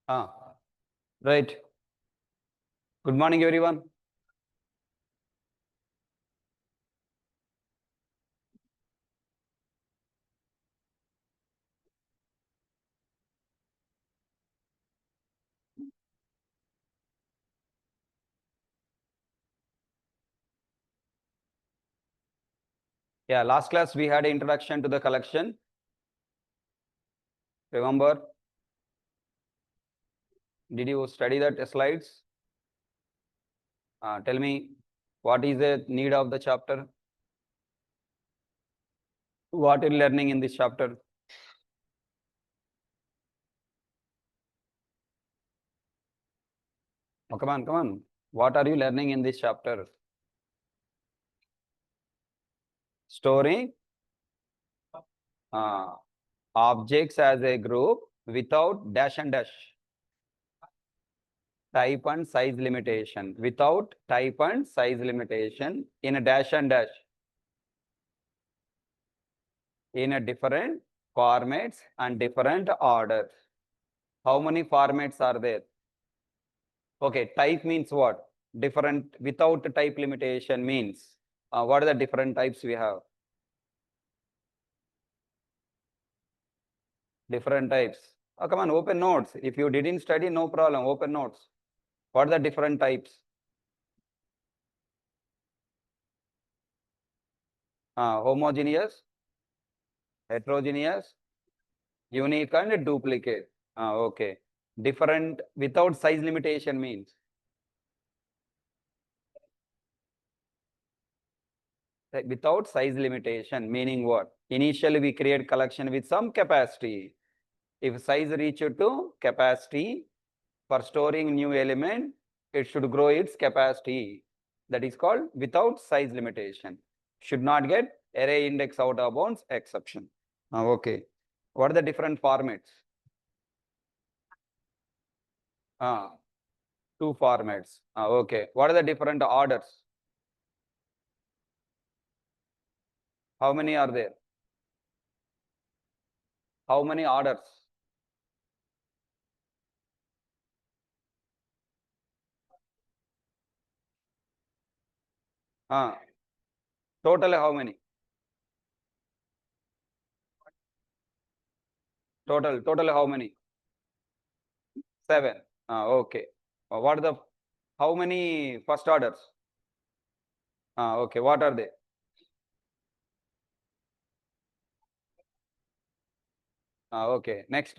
Right. Good morning, everyone. Yeah, last class we had an introduction to the collection. Remember? Did you study that slides? Tell me, what is the need of the chapter? What are you learning in this chapter? Oh, come on, come on. What are you learning in this chapter? Storing objects as a group without dash and dash. Type and size limitation. Without type and size limitation in a dash and dash. In a different formats and different orders. How many formats are there? Okay, type means what? Different without type limitation means what are the different types we have? Different types. Oh, come on, open notes. If you didn't study, no problem. Open notes. What are the different types? Homogeneous, heterogeneous, unique, and duplicate. Okay. Different without size limitation means without size limitation, meaning what? Initially, we create collection with some capacity. If size reach to capacity, for storing new element, it should grow its capacity. That is called without size limitation. Should not get array index out of bounds exception. Okay. What are the different formats? Two formats. Okay. What are the different orders? How many are there? How many orders? Total how many? Total how many? 7. Okay. What are the how many first orders? Okay. What are they? Okay. Next.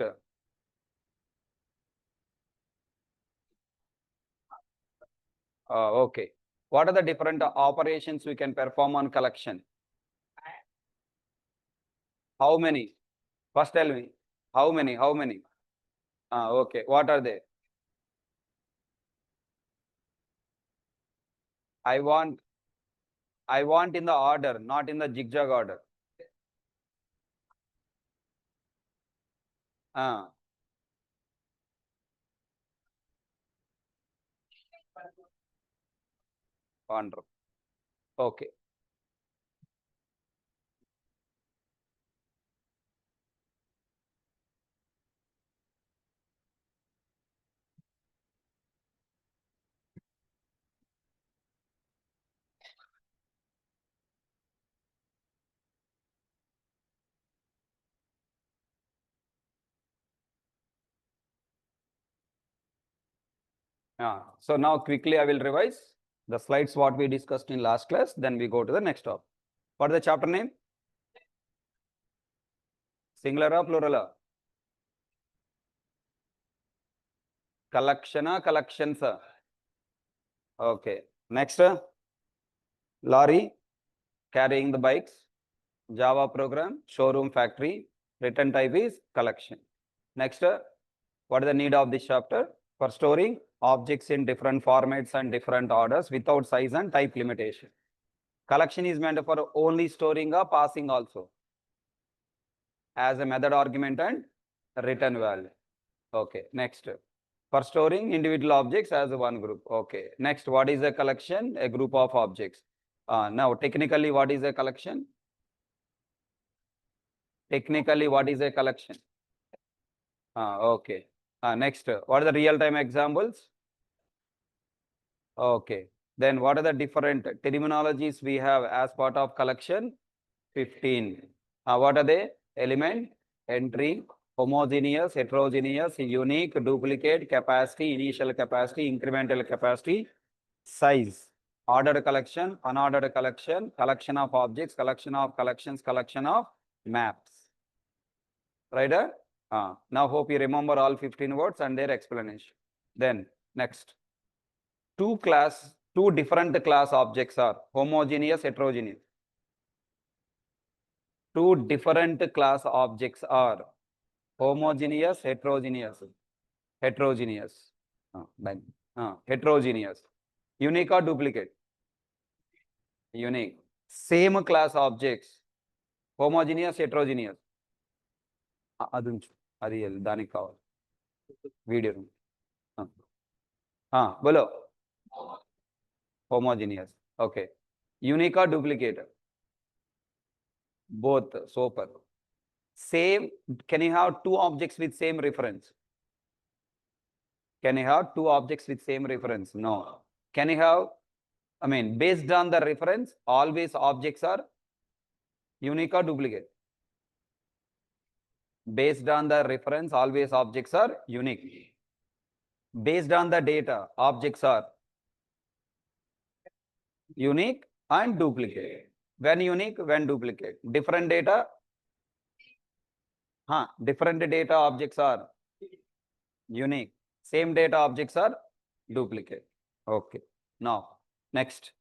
Okay. What are the different operations we can perform on collection? How many? First tell me. How many? How many? Okay. What are they? I want in the order, not in the zigzag order. Uh, Wonderful. Okay. So now quickly I will revise the slides what we discussed in last class. Then we go to the next topic. What is the chapter name? Singular or plural? Collection, collections. Okay. Next, lorry carrying the bikes. Java program, showroom factory. Return type is collection. Next, what is the need of this chapter? For storing objects in different formats and different orders without size and type limitation. Collection is meant for only storing or passing also as a method argument and return value. Okay, next. For storing individual objects as one group. Okay, next, what is a collection? A group of objects. Now, technically, what is a collection? Technically, what is a collection? Okay. Next, what are the real-time examples? Okay. Then what are the different terminologies we have as part of collection? 15. What are they? Element, entry, homogeneous, heterogeneous, unique, duplicate, capacity, initial capacity, incremental capacity, size, ordered collection, unordered collection, collection of objects, collection of collections, collection of maps. Right? Now hope you remember all 15 words and their explanation. Then next. Two different class objects are homogeneous, heterogeneous. Two different class objects are homogeneous, heterogeneous. Heterogeneous. Heterogeneous. Unique or duplicate? Unique. Same class objects. Homogeneous, heterogeneous. అది దానికి కావాలి video బోలో homogeneous. Okay. Unique or duplicate? Both. Super. Same. Can you have two objects with same reference? Can you have two objects with same reference? No. Can you have, based on the reference, always objects are unique or duplicate? Based on the reference, always objects are unique. Based on the data, objects are unique and duplicate. When unique, when duplicate. Different data, different data objects are unique. Same data objects are duplicate. Okay. Now, next.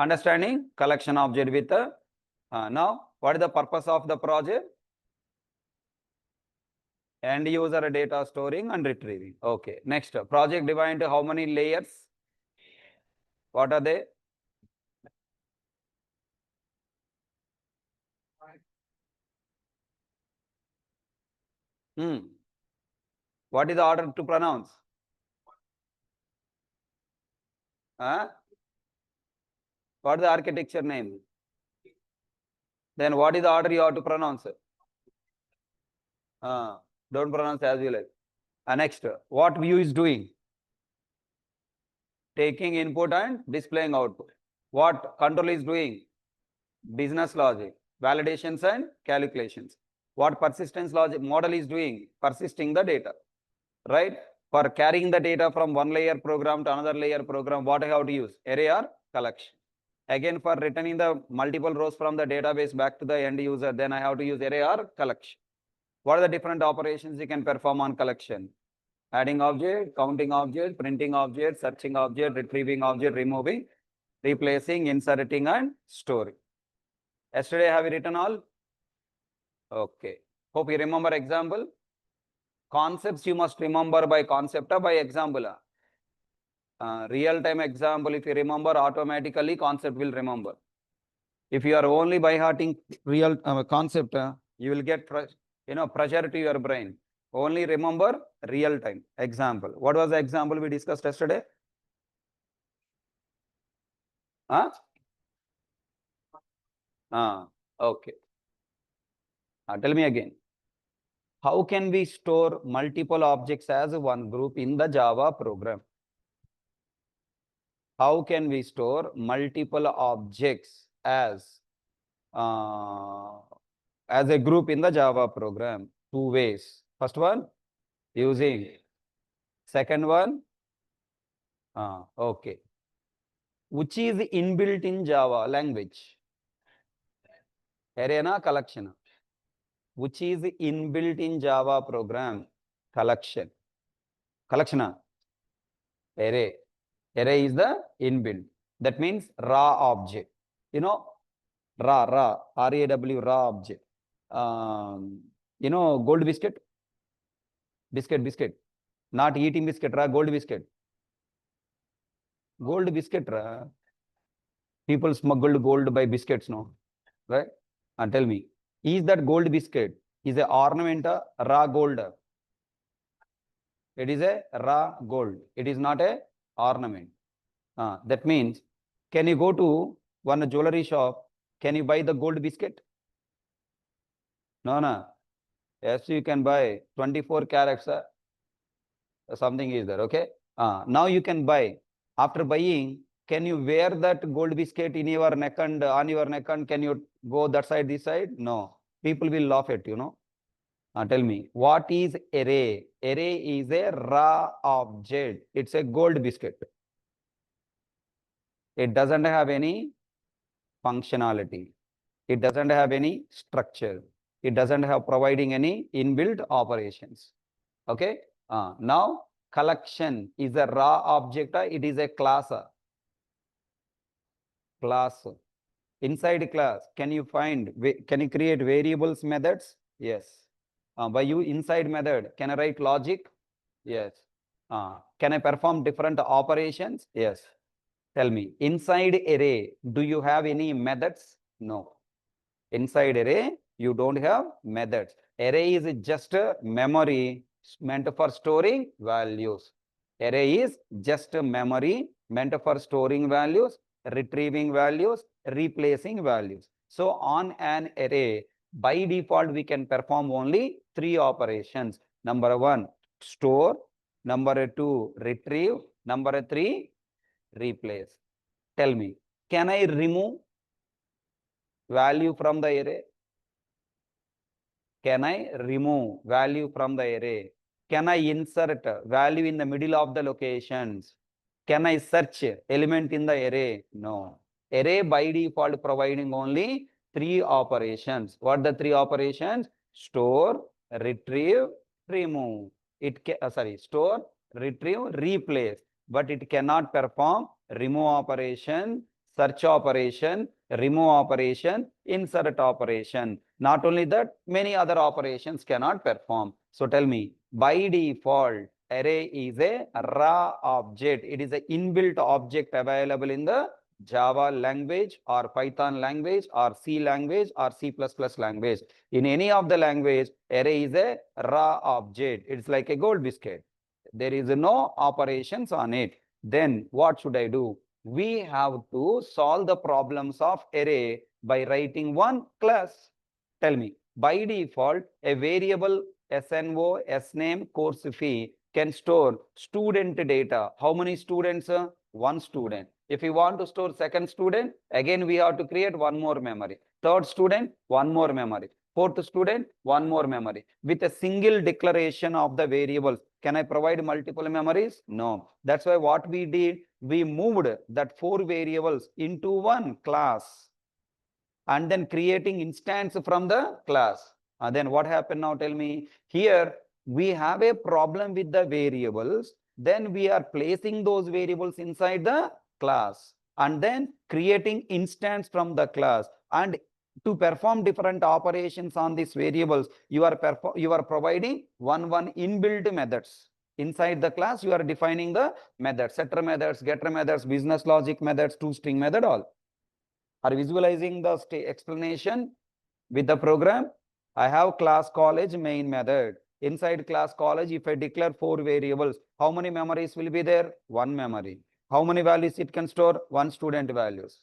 Understanding collection object with the, now, what is the purpose of the project? End user data storing and retrieving. Okay. Next, project divided into how many layers? What are they? What is the order to pronounce? What is the architecture name? Then what is the order you have to pronounce? Don't pronounce as you like. Next, what view is doing? Taking input and displaying output. What control is doing? Business logic, validations and calculations. What persistence logic model is doing? Persisting the data, right? For carrying the data from one layer program to another layer program, what I have to use? Array or collection. Again, for returning the multiple rows from the database back to the end user, then I have to use array or collection. What are the different operations you can perform on collection? Adding object, counting object, printing object, searching object, retrieving object, removing, replacing, inserting, and storing. Yesterday, have you written all? Okay. Hope you remember example. Concepts you must remember by concept or by example. Real-time example, if you remember, automatically concept will remember. If you are only by hearting real concept, you will get pressure to your brain. Only remember real time. Example. What was the example we discussed yesterday? Okay. Tell me again. How can we store multiple objects as one group in the Java program? How can we store multiple objects as a group in the Java program? Two ways. First one, using. Second one, okay. Which is inbuilt in Java language? Array na collection? Which is inbuilt in Java program? Collection. Collection. Array. Array is the inbuilt. That means raw object. Raw, R-A-W, raw object. Gold biscuit? Biscuit. Not eating biscuit, gold biscuit. Gold biscuit, people smuggled gold by biscuits, no? Right? And tell me, is that gold biscuit is a ornament, raw gold? It is a raw gold. It is not a ornament. That means, can you go to one jewelry shop? Can you buy the gold biscuit? No. Yes, you can buy 24 carats. something is there, okay? Now you can buy. After buying, can you wear that gold biscuit in your neck and on your neck, and can you go that side, this side? No. People will laugh at you, know. Tell me, what is array? Array is a raw object. It's a gold biscuit. It doesn't have any functionality. It doesn't have any structure. It doesn't have providing any inbuilt operations. Okay. Now collection is a raw object. It is a class. Class. Inside class, can you create variables methods? Yes. By you inside method, can I write logic? Yes. Can I perform different operations? Yes. Tell me, inside array, do you have any methods? No. Inside array, you don't have methods. Array is just a memory meant for storing values. Array is just a memory meant for storing values, retrieving values, replacing values. So on an array, by default, we can perform only 3 operations. Number 1, store. Number 2, retrieve. Number 3, replace. Tell me, can I remove value from the array? Can I remove value from the array? Can I insert value in the middle of the locations? Can I search element in the array? No. Array by default providing only 3 operations. What are the 3 operations? Store, retrieve, remove. Store, retrieve, replace. But it cannot perform remove operation, search operation, remove operation, insert operation. Not only that, many other operations cannot perform. So tell me, by default, array is a raw object. It is an inbuilt object available in the Java language or Python language or C language or C++ language. In any of the language, array is a raw object. It's like a gold biscuit. There is no operations on it. Then what should I do? We have to solve the problems of array by writing one class. Tell me, by default, a variable SNO, SNAME, course fee can store student data. How many students? One student. If you want to store second student, again we have to create one more memory. Third student, one more memory. Fourth student, one more memory. With a single declaration of the variables, can I provide multiple memories? No. That's why what we did, we moved that 4 variables into one class and then creating instance from the class. And then what happened now? Tell me. Here we have a problem with the variables. Then we are placing those variables inside the class and then creating instance from the class. And to perform different operations on these variables, you are providing one inbuilt methods. Inside the class, you are defining the methods, setter methods, getter methods, business logic methods, toString method, all. Are visualizing the explanation with the program? I have class college main method. Inside class college, if I declare 4 variables, how many memories will be there? 1 memory. How many values it can store? 1 student values.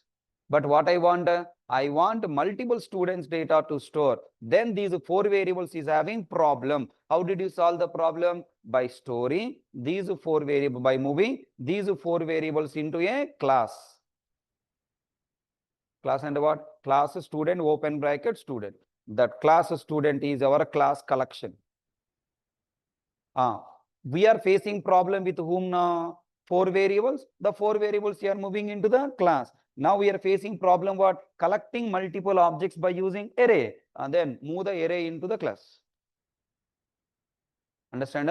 But what I want multiple students data to store. Then these 4 variables is having problem. How did you solve the problem? By storing these 4 variables, by moving these 4 variables into a class. Class and what? Class student, open bracket student. That class student is our class collection. We are facing problem with whom now? 4 variables. The 4 variables are moving into the class. Now we are facing problem what? Collecting multiple objects by using array. And then move the array into the class. Understand?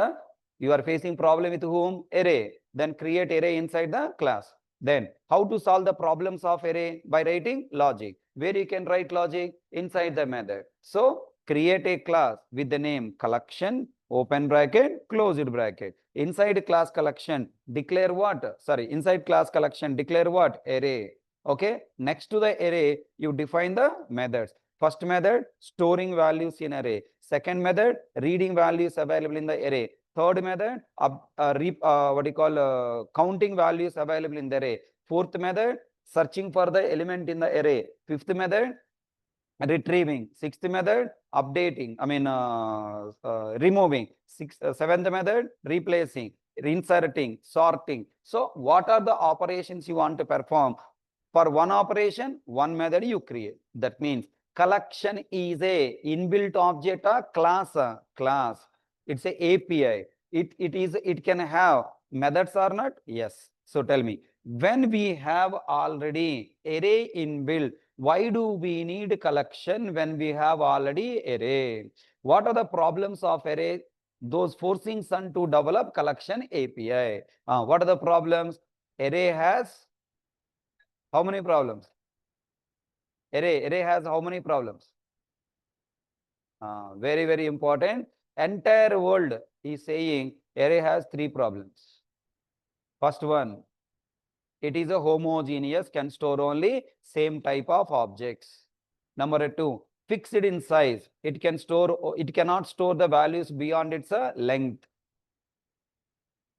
You are facing problem with whom? Array. Then create array inside the class. Then how to solve the problems of array? By writing logic. Where you can write logic? Inside the method. So create a class with the name collection, open bracket, closed bracket. Inside class collection, declare what? Sorry, inside class collection, declare what? Array. Okay. Next to the array, you define the methods. First method, storing values in array. Second method, reading values available in the array. Third method, counting values available in the array. Fourth method, searching for the element in the array. Fifth method, retrieving. Sixth method, updating. Removing. Seventh method, replacing. inserting, sorting. So what are the operations you want to perform? For one operation, one method you create. That means collection is a inbuilt object or class. Class. It's a API. It can have methods or not? Yes. So tell me, when we have already array inbuilt, why do we need collection when we have already array? What are the problems of array? Those forcing Sun to develop collection API. What are the problems? Array has how many problems? Array has how many problems? Very, very important. Entire world is saying array has 3 problems. First one, it is a homogeneous, can store only same type of objects. Number 2, fixed in size. It cannot store the values beyond its length.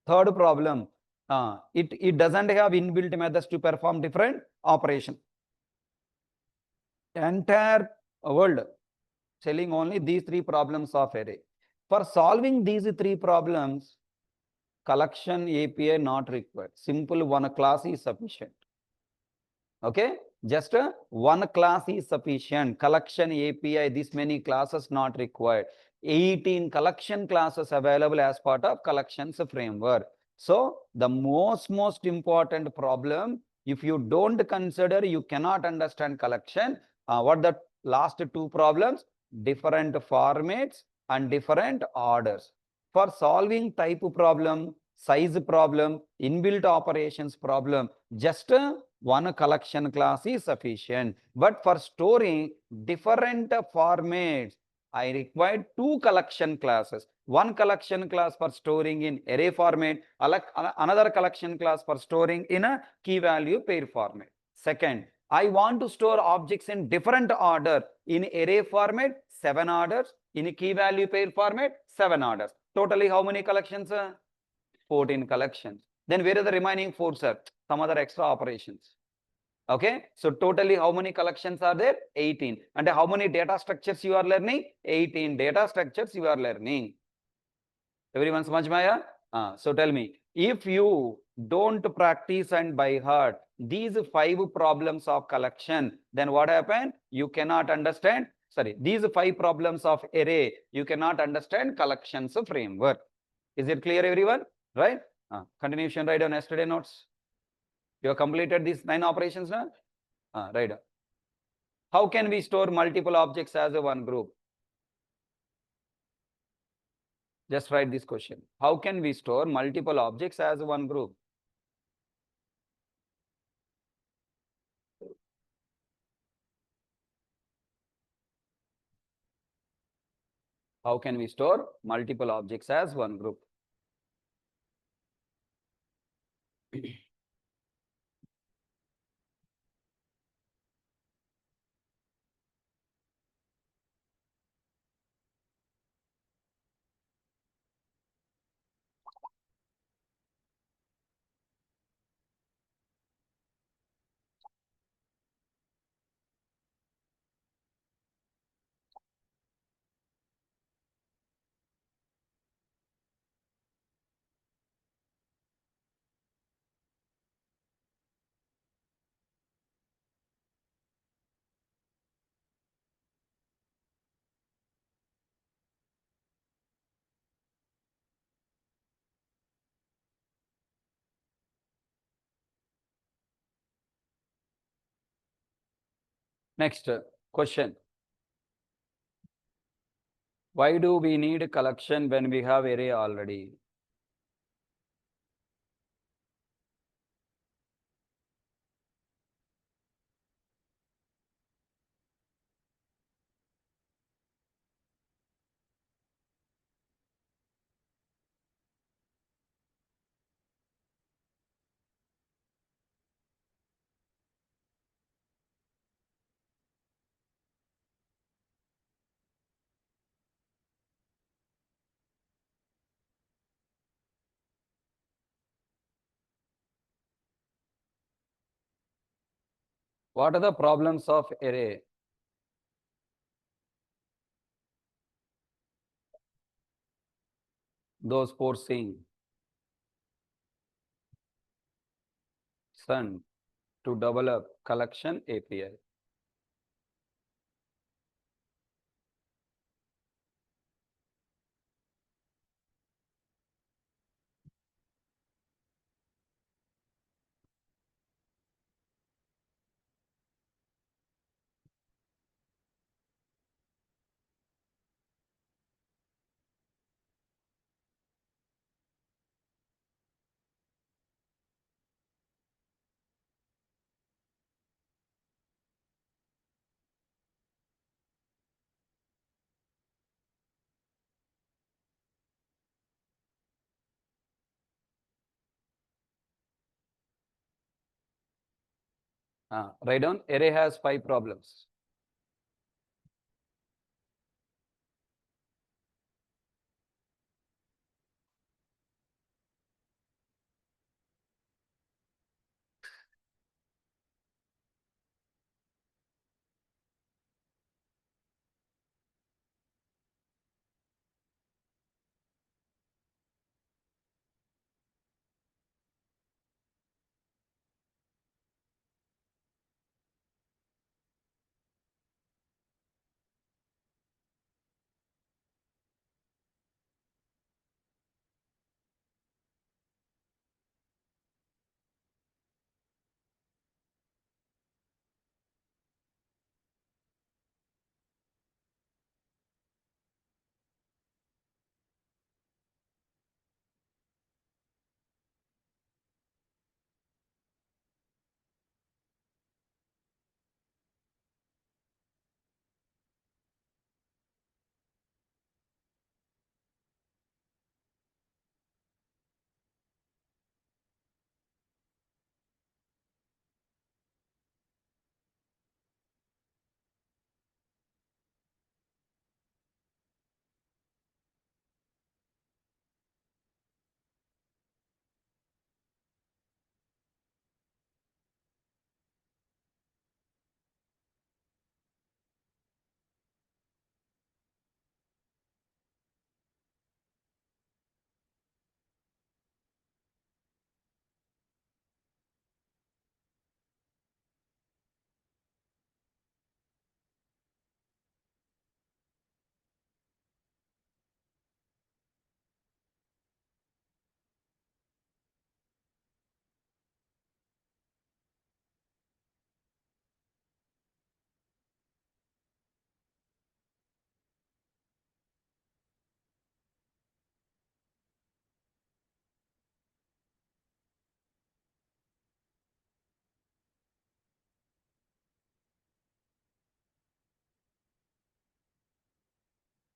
Third problem, it doesn't have inbuilt methods to perform different operation. Entire world selling only these 3 problems of array. For solving these 3 problems, collection API not required. Simple one class is sufficient. Okay, just one class is sufficient. Collection API, this many classes not required. 18 collection classes available as part of collections framework. So the most important problem, if you don't consider, you cannot understand collection. What the last 2 problems? Different formats and different orders. For solving type problem, size problem, inbuilt operations problem, just one collection class is sufficient. But for storing different formats, I required 2 collection classes. One collection class for storing in array format, another collection class for storing in a key value pair format. Second, I want to store objects in different order. In array format, 7 orders. In key value pair format, 7 orders. Totally how many collections? 14 collections. Then where are the remaining 4, sir? Some other extra operations. Okay, so totally how many collections are there? 18. And how many data structures you are learning? 18 data structures you are learning. Everyone samajh mein aaya? So tell me, if you don't practice and by heart these 5 problems of collection, then what happened? You cannot understand, sorry, these 5 problems of array, you cannot understand collections framework. Is it clear, everyone? Right? Continuation, write down yesterday notes. You have completed these 9 operations now? Right. How can we store multiple objects as a one group? Just write this question. How can we store multiple objects as one group? How can we store multiple objects as one group? Next question. Why do we need a collection when we have array already? What are the problems of array? Those foreseeing. person to develop collection API. Write down, array has 5 problems.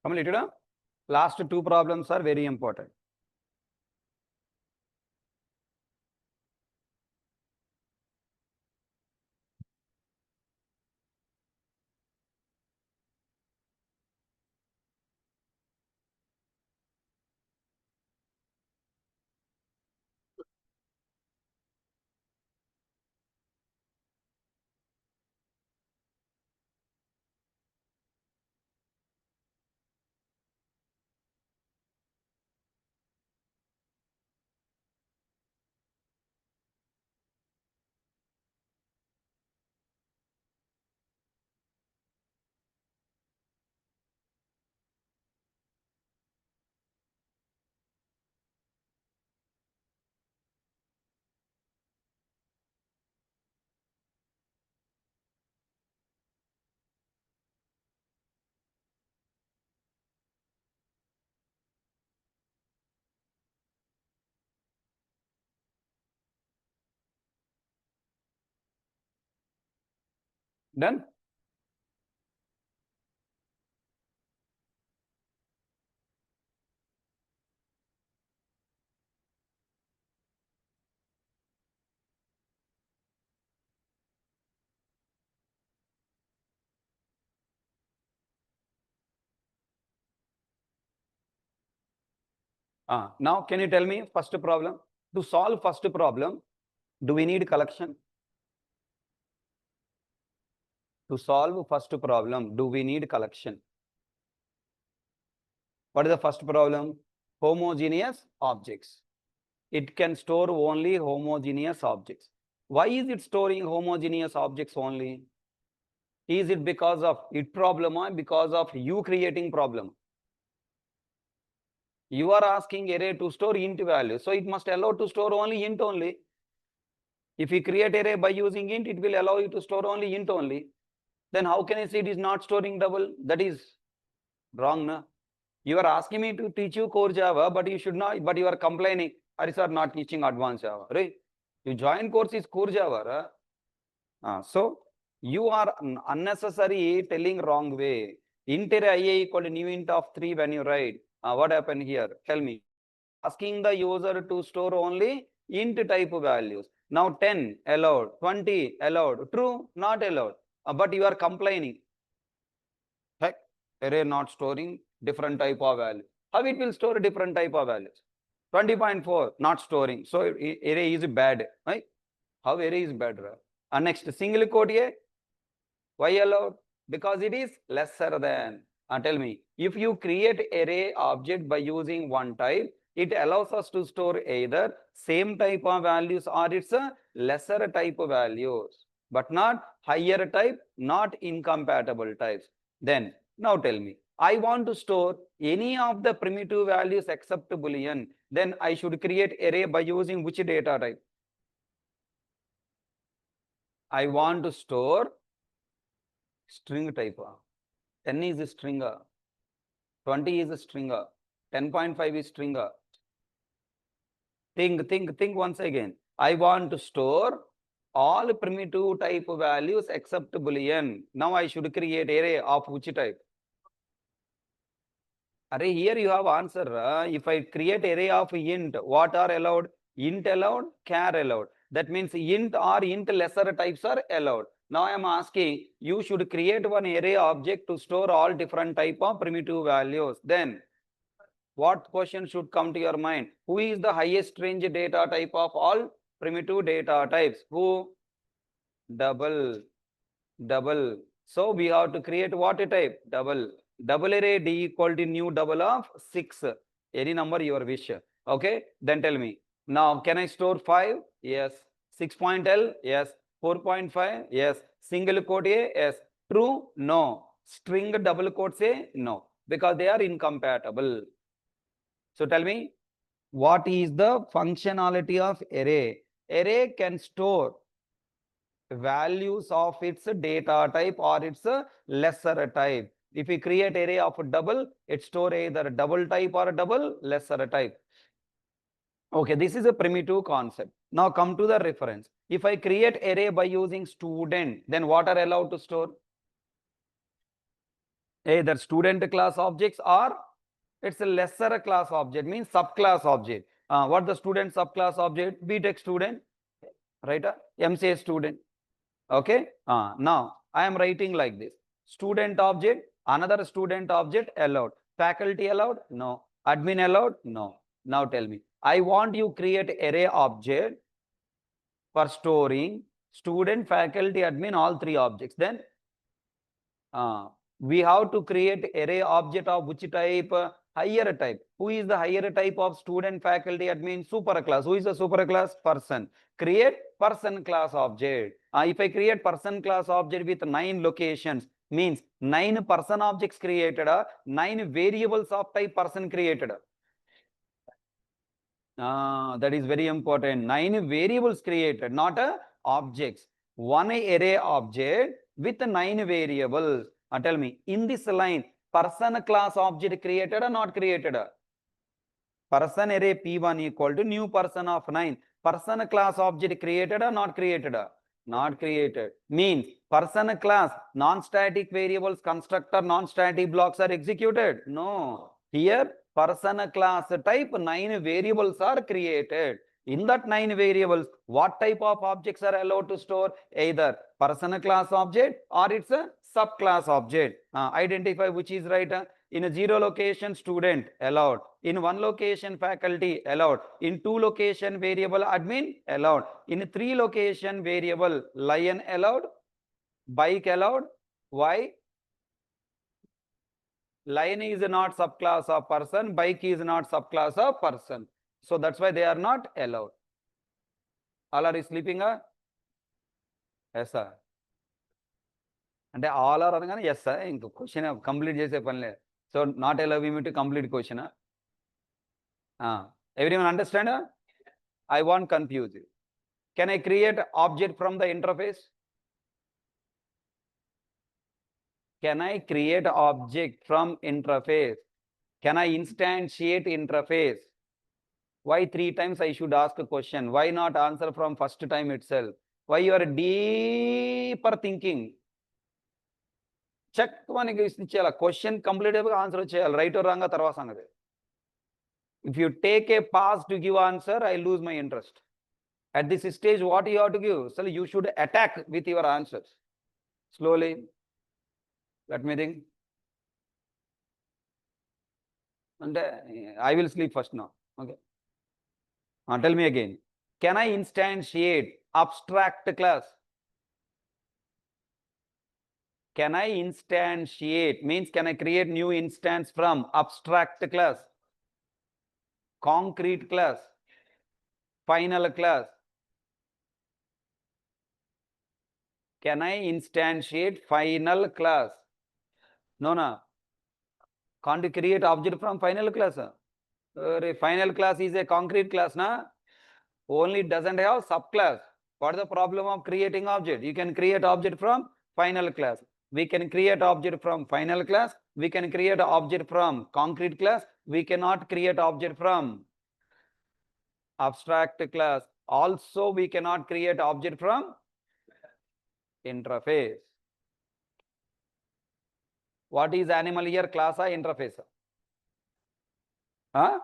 Completed? Last 2 problems are very important. Done? Now, can you tell me first problem? To solve first problem, do we need collection? To solve first problem, do we need collection? What is the first problem? Homogeneous objects. It can store only homogeneous objects. Why is it storing homogeneous objects only? Is it because of it problem or because of you creating problem? You are asking array to store int value, so it must allow to store only int only. If you create array by using int, it will allow you to store only int only. Then how can I say it is not storing double? That is wrong, na? You are asking me to teach you core Java, but you should not, but you are complaining, Aris are not teaching advanced Java, right? You join course is core Java, so you are unnecessary telling wrong way. Int array IA equal to new int of 3 when you write. What happened here? Tell me. Asking the user to store only int type values. Now 10 allowed, 20 allowed, true, not allowed. But you are complaining. Heck, array not storing different type of value. How it will store a different type of values? 20.4 not storing. So array is bad, right? How array is bad? And next single quote A. Why allowed? Because it is lesser than. Tell me, if you create array object by using one type, it allows us to store either same type of values or it's a lesser type of values, but not higher type, not incompatible types. Then now tell me, I want to store any of the primitive values except Boolean. Then I should create array by using which data type? I want to store string type. 10 is a stringer, 20 is a stringer, 10.5 is stringer. Think once again. I want to store all primitive type values except Boolean. Now I should create array of which type? Array, here you have answer. If I create array of int, what are allowed? Int allowed, char allowed. That means int or int lesser types are allowed. Now I am asking, you should create one array object to store all different type of primitive values. Then what question should come to your mind? Who is the highest range data type of all primitive data types? Who? Double. So we have to create what type? Double. Double array D equal to new double of 6. Any number your wish. Okay. Then tell me. Now can I store 5? Yes. 6.L? Yes. 4.5? Yes. Single quote A? Yes. True? No. String double quotes A? No. Because they are incompatible. So tell me, what is the functionality of array? Array can store values of its data type or its lesser type. If we create array of double, it store either double type or double lesser type. Okay, this is a primitive concept. Now come to the reference. If I create array by using student, then what are allowed to store? Either student class objects or it's a lesser class object, means subclass object. What the student subclass object? BTech student, right? MCA student. Okay. Now I am writing like this: student object, another student object allowed. Faculty allowed? No. Admin allowed? No. Now tell me, I want you create array object for storing student, faculty, admin, all three objects. Then we have to create array object of which type? Higher type. Who is the higher type of student, faculty, admin? Superclass. Who is the superclass? Person. Create person class object. If I create person class object with 9 locations, means 9 person objects created, 9 variables of type person created. That is very important. 9 variables created, not objects. One array object with 9 variables. Tell me, in this line, person class object created or not created? Person array P1 equal to new person of 9. Person class object created or not created? Not created. Means person class, non-static variables, constructor, non-static blocks are executed. No. Here, person class type 9 variables are created. In that 9 variables, what type of objects are allowed to store? Either person class object or it's a subclass object. Identify which is right. In a 0 location, student allowed. In 1 location, faculty allowed. In 2 location, variable admin allowed. In 3 location, variable lion allowed. Bike allowed. Why? Lion is not subclass of person. Bike is not subclass of person. So that's why they are not allowed. All are sleeping? Yes sir అంటే all are అనగానే yes sir ఇంక question complete చేసే పని లేదు. So not allowing me to complete question. Everyone understand? I won't confuse you. Can I create object from the interface? Can I create object from interface? Can I instantiate interface? Why 3 times I should ask a question? Why not answer from first time itself? Why you are deeper thinking? Check మనకి ఇచ్చేయాలి question complete అయిపోయి answer వచ్చేయాలి right wrong తర్వాత సంగతి. If you take a pause to give answer, I lose my interest. At this stage, what you have to give? So you should attack with your answers. Slowly. Let me think. And I will sleep first now. Okay. Tell me again. Can I instantiate abstract class? Can I instantiate means can I create new instance from abstract class, concrete class, final class? Can I instantiate final class? No. Can't you create object from final class? Final class is a concrete class, na? Only it doesn't have subclass. What is the problem of creating object? You can create object from final class. We can create object from final class. We can create object from concrete class. We cannot create object from abstract class. Also, we cannot create object from interface. What is animal here? Class or interface? Huh?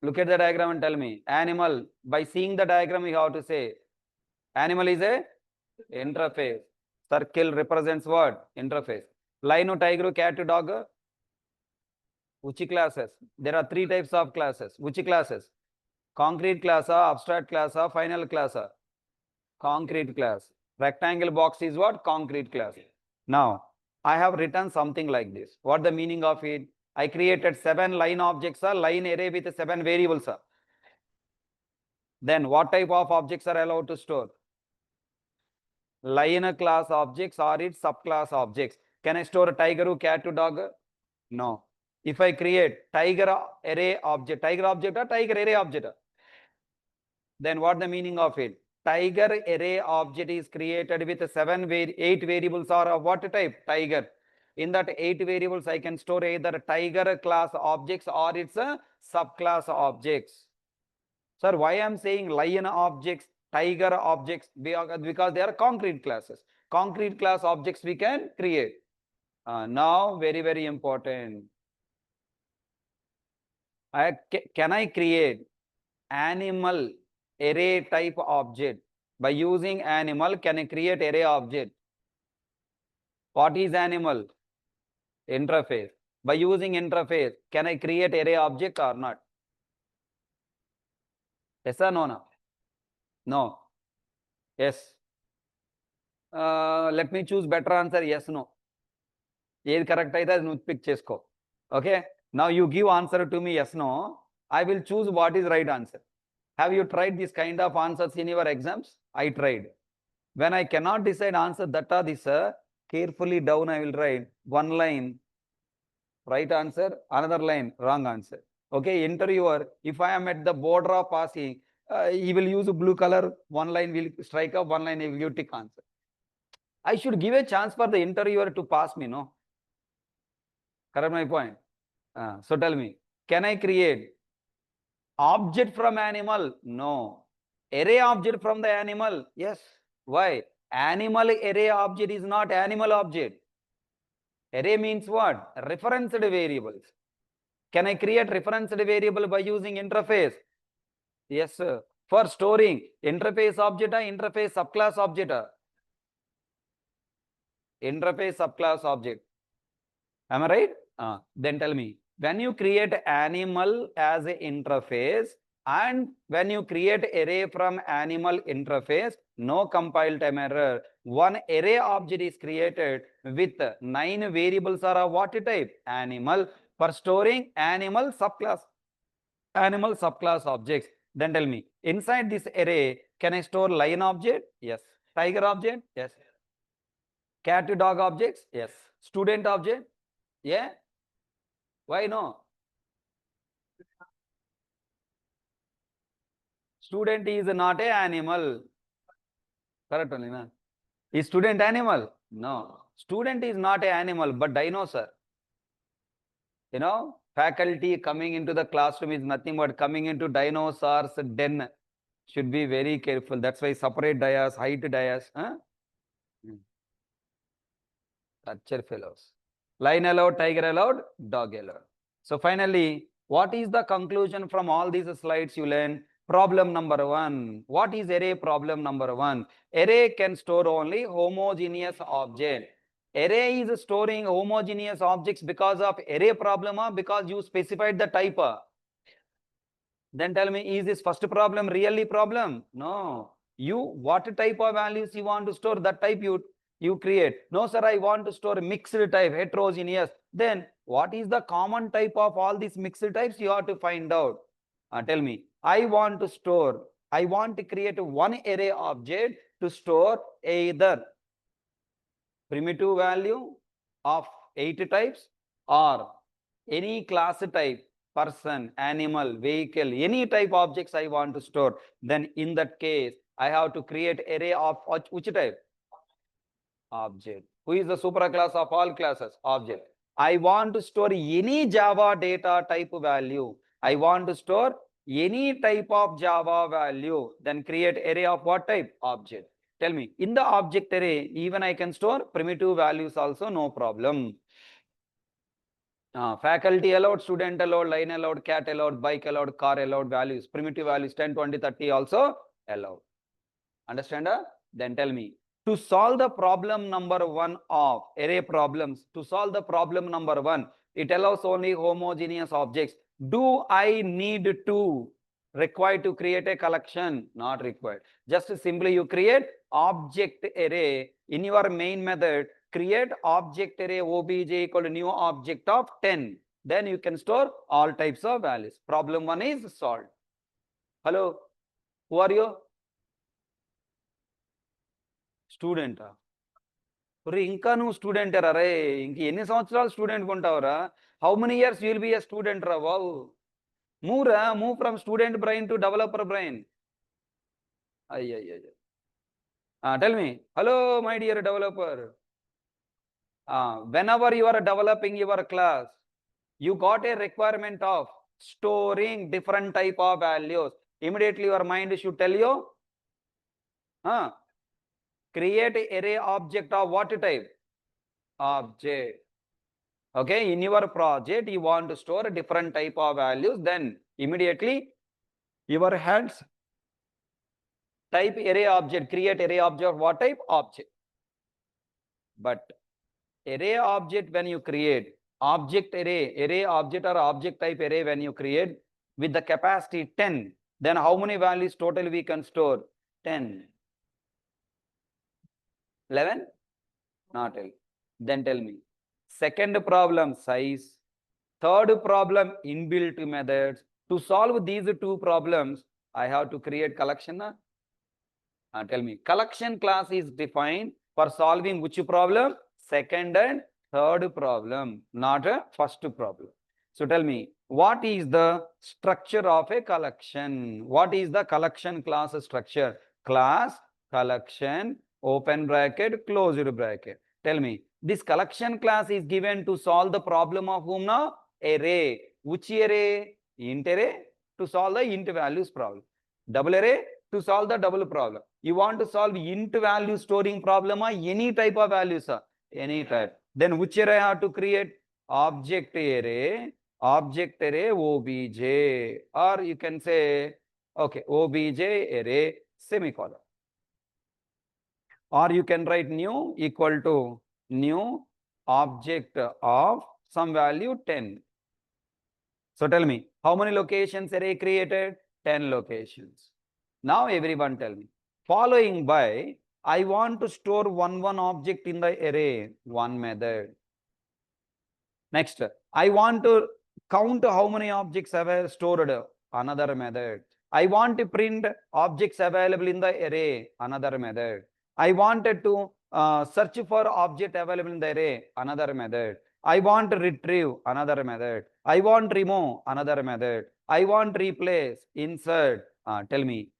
Look at the diagram and tell me. Animal. By seeing the diagram, you have to say animal is a interface. Circle represents what? Interface. Lion, tiger, cat, dog. Which classes? There are 3 types of classes. Which classes? Concrete class, abstract class, final class. Concrete class. Rectangle box is what? Concrete class. Now, I have written something like this. What the meaning of it? I created 7 line objects, line array with 7 variables. Then what type of objects are allowed to store? Line class objects or its subclass objects. Can I store a tiger, cat, dog? No. If I create tiger array object, tiger object or tiger array object, then what the meaning of it? Tiger array object is created with 8 variables are of what type? Tiger. In that 8 variables, I can store either tiger class objects or its subclass objects. Sir, why I am saying lion objects, tiger objects? Because they are concrete classes. Concrete class objects we can create. Now, very, very important. Can I create animal array type object? By using animal, can I create array object? What is animal? Interface. By using interface, can I create array object or not? Yes or no? No. Yes. Let me choose better answer. Yes, no. Is correct either nu pick chesko. Okay. Now you give answer to me yes, no. I will choose what is right answer. Have you tried this kind of answers in your exams? I tried. When I cannot decide answer that or this, carefully down I will write 1 line right answer, another line wrong answer. Okay, interviewer, if I am at the border of passing, he will use blue color, 1 line will strike up, 1 line he will give tick answer. I should give a chance for the interviewer to pass me, no? Correct my point? So tell me, can I create object from animal? No. Array object from the animal? Yes. Why? Animal array object is not animal object. Array means what? Referenced variables. Can I create referenced variable by using interface? Yes, sir. For storing, interface object or interface subclass object? Interface subclass object. Am I right? Then tell me, when you create animal as an interface and when you create array from animal interface, no compile time error. 1 array object is created with 9 variables are of what type? Animal. For storing animal subclass objects. Then tell me, inside this array, can I store line object? Yes. Tiger object? Yes. Cat to dog objects? Yes. Student object? Yeah. Why no? Student is not a animal. Correct only, na? Is student animal? No. Student is not a animal, but dinosaur. You know, faculty coming into the classroom is nothing but coming into dinosaurs den. Should be very careful. That's why separate dais, height dais. Huh? Torture fellows. Lion allowed, tiger allowed, dog allowed. So finally, what is the conclusion from all these slides you learn? Problem number 1. What is array problem number 1? Array can store only homogeneous object. Array is storing homogeneous objects because of array problem or because you specified the type. Then tell me, is this first problem really problem? No. You, what type of values you want to store, that type you create. No, sir, I want to store mixed type, heterogeneous. Then what is the common type of all these mixed types? You have to find out. Tell me, I want to create one array object to store either primitive value of 8 types or any class type, person, animal, vehicle, any type objects I want to store. Then in that case, I have to create array of which type? Object. Who is the superclass of all classes? Object. I want to store any Java data type value. I want to store any type of Java value. Then create array of what type? Object. Tell me, in the object array, even I can store primitive values also, no problem. Faculty allowed, student allowed, line allowed, cat allowed, bike allowed, car allowed, values, primitive values 10, 20, 30 also allowed. Understand? Then tell me, to solve the problem number 1 of array problems, to solve the problem number 1, it allows only homogeneous objects. Do I need to required to create a collection? Not required. Just simply you create object array in your main method. Create object array obj equal to new object of 10. Then you can store all types of values. Problem 1 is solved. Hello, who are you? Student. ఇంకా నువ్వు student రే ఇంక ఎన్ని సంవత్సరాలు student ఉంటావురా? How many years will be a student రా బాబు? Move from student brain to developer brain. Tell me, hello my dear developer. Whenever you are developing your class, you got a requirement of storing different type of values. Immediately your mind should tell you, create an array object of what type? Object. Okay, in your project you want to store a different type of values, then immediately your hands type array object, create array object of what type? Object. But array object, when you create object array object or object type array, when you create with the capacity 10, then how many values total we can store? 10. 11? Not 11. Then tell me, second problem, size. Third problem, inbuilt methods. To solve these two problems, I have to create collection. Tell me, collection class is defined for solving which problem? Second and third problem, not a first problem. So tell me, what is the structure of a collection? What is the collection class structure? Class, collection, open bracket, closed bracket. Tell me, this collection class is given to solve the problem of whom now? Array. Which array? Int array to solve the int values problem. Double array to solve the double problem. You want to solve int value storing problem or any type of values? Any type. Then which array I have to create? Object array obj, or you can say, okay, obj array semicolon. Or you can write new equal to new object of some value 10. So tell me, how many locations array created? 10 locations. Now everyone tell me, following by, I want to store one object in the array, one method. Next, I want to count how many objects are stored, another method. I want to print objects available in the array, another method. I wanted to search for object available in the array, another method. I want to retrieve, another method. I want remove, another method. I want replace, insert. Tell me,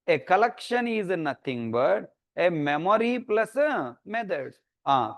a collection is nothing but a memory plus methods.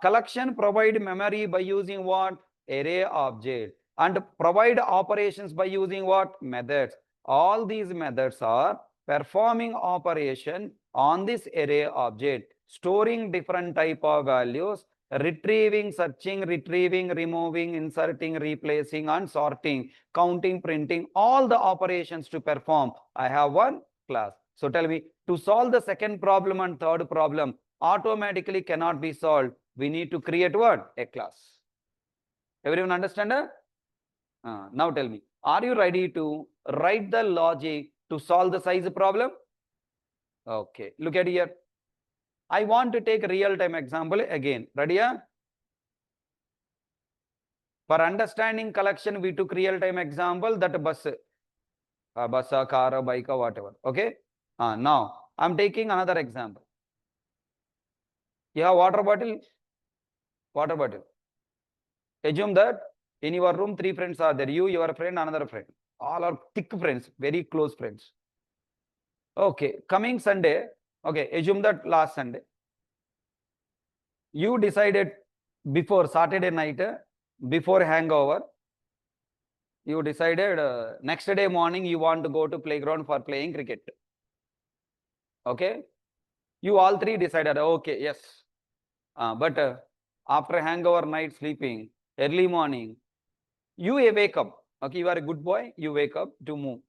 Collection provide memory by using what? Array object, and provide operations by using what? Methods. All these methods are performing operation on this array object, storing different type of values, retrieving, searching, retrieving, removing, inserting, replacing, and sorting, counting, printing, all the operations to perform. I have one class. So tell me, to solve the second problem and third problem automatically cannot be solved. We need to create what? A class. Everyone understand? Now tell me, are you ready to write the logic to solve the size problem? Okay, look at here. I want to take a real-time example again. Ready? For understanding collection, we took real-time example, that bus, car, bike, whatever. Okay. Now, I'm taking another example. You have water bottle. Water bottle. Assume that in your room, 3 friends are there. You, your friend, another friend. All are thick friends, very close friends. Okay, coming Sunday. Okay, assume that last Sunday. You decided before Saturday night, before hangover, you decided next day morning you want to go to playground for playing cricket. Okay, you all three decided, okay, yes. But after hangover night sleeping, early morning, you wake up. Okay, you are a good boy, you wake up to move.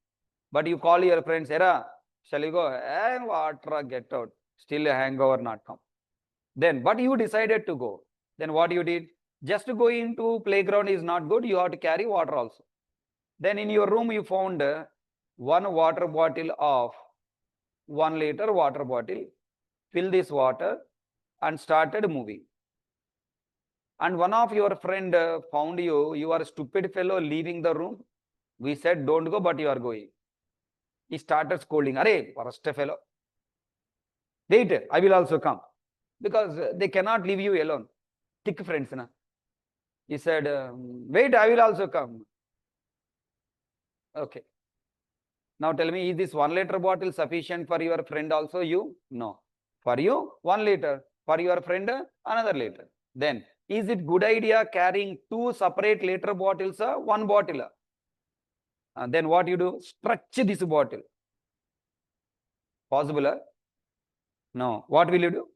But you call your friends, Era, shall you go? Water, get out. Still a hangover not come. Then, but you decided to go. Then what you did? Just to go into playground is not good. You have to carry water also. Then in your room, you found one water bottle of 1 liter water bottle. Fill this water and started moving. And one of your friend found you, you are a stupid fellow leaving the room. We said, don't go, but you are going. He started scolding, Arey, worst fellow. Wait, I will also come. Because they cannot leave you alone. Thick friends. Na? He said, wait, I will also come. Okay. Now tell me, is this 1 liter bottle sufficient for your friend also? You? No. For you, 1 liter. For your friend, another liter. Then, is it good idea carrying 2 separate liter bottles or 1 bottle? Then what you do? Stretch this bottle. Possible? No. What will you do?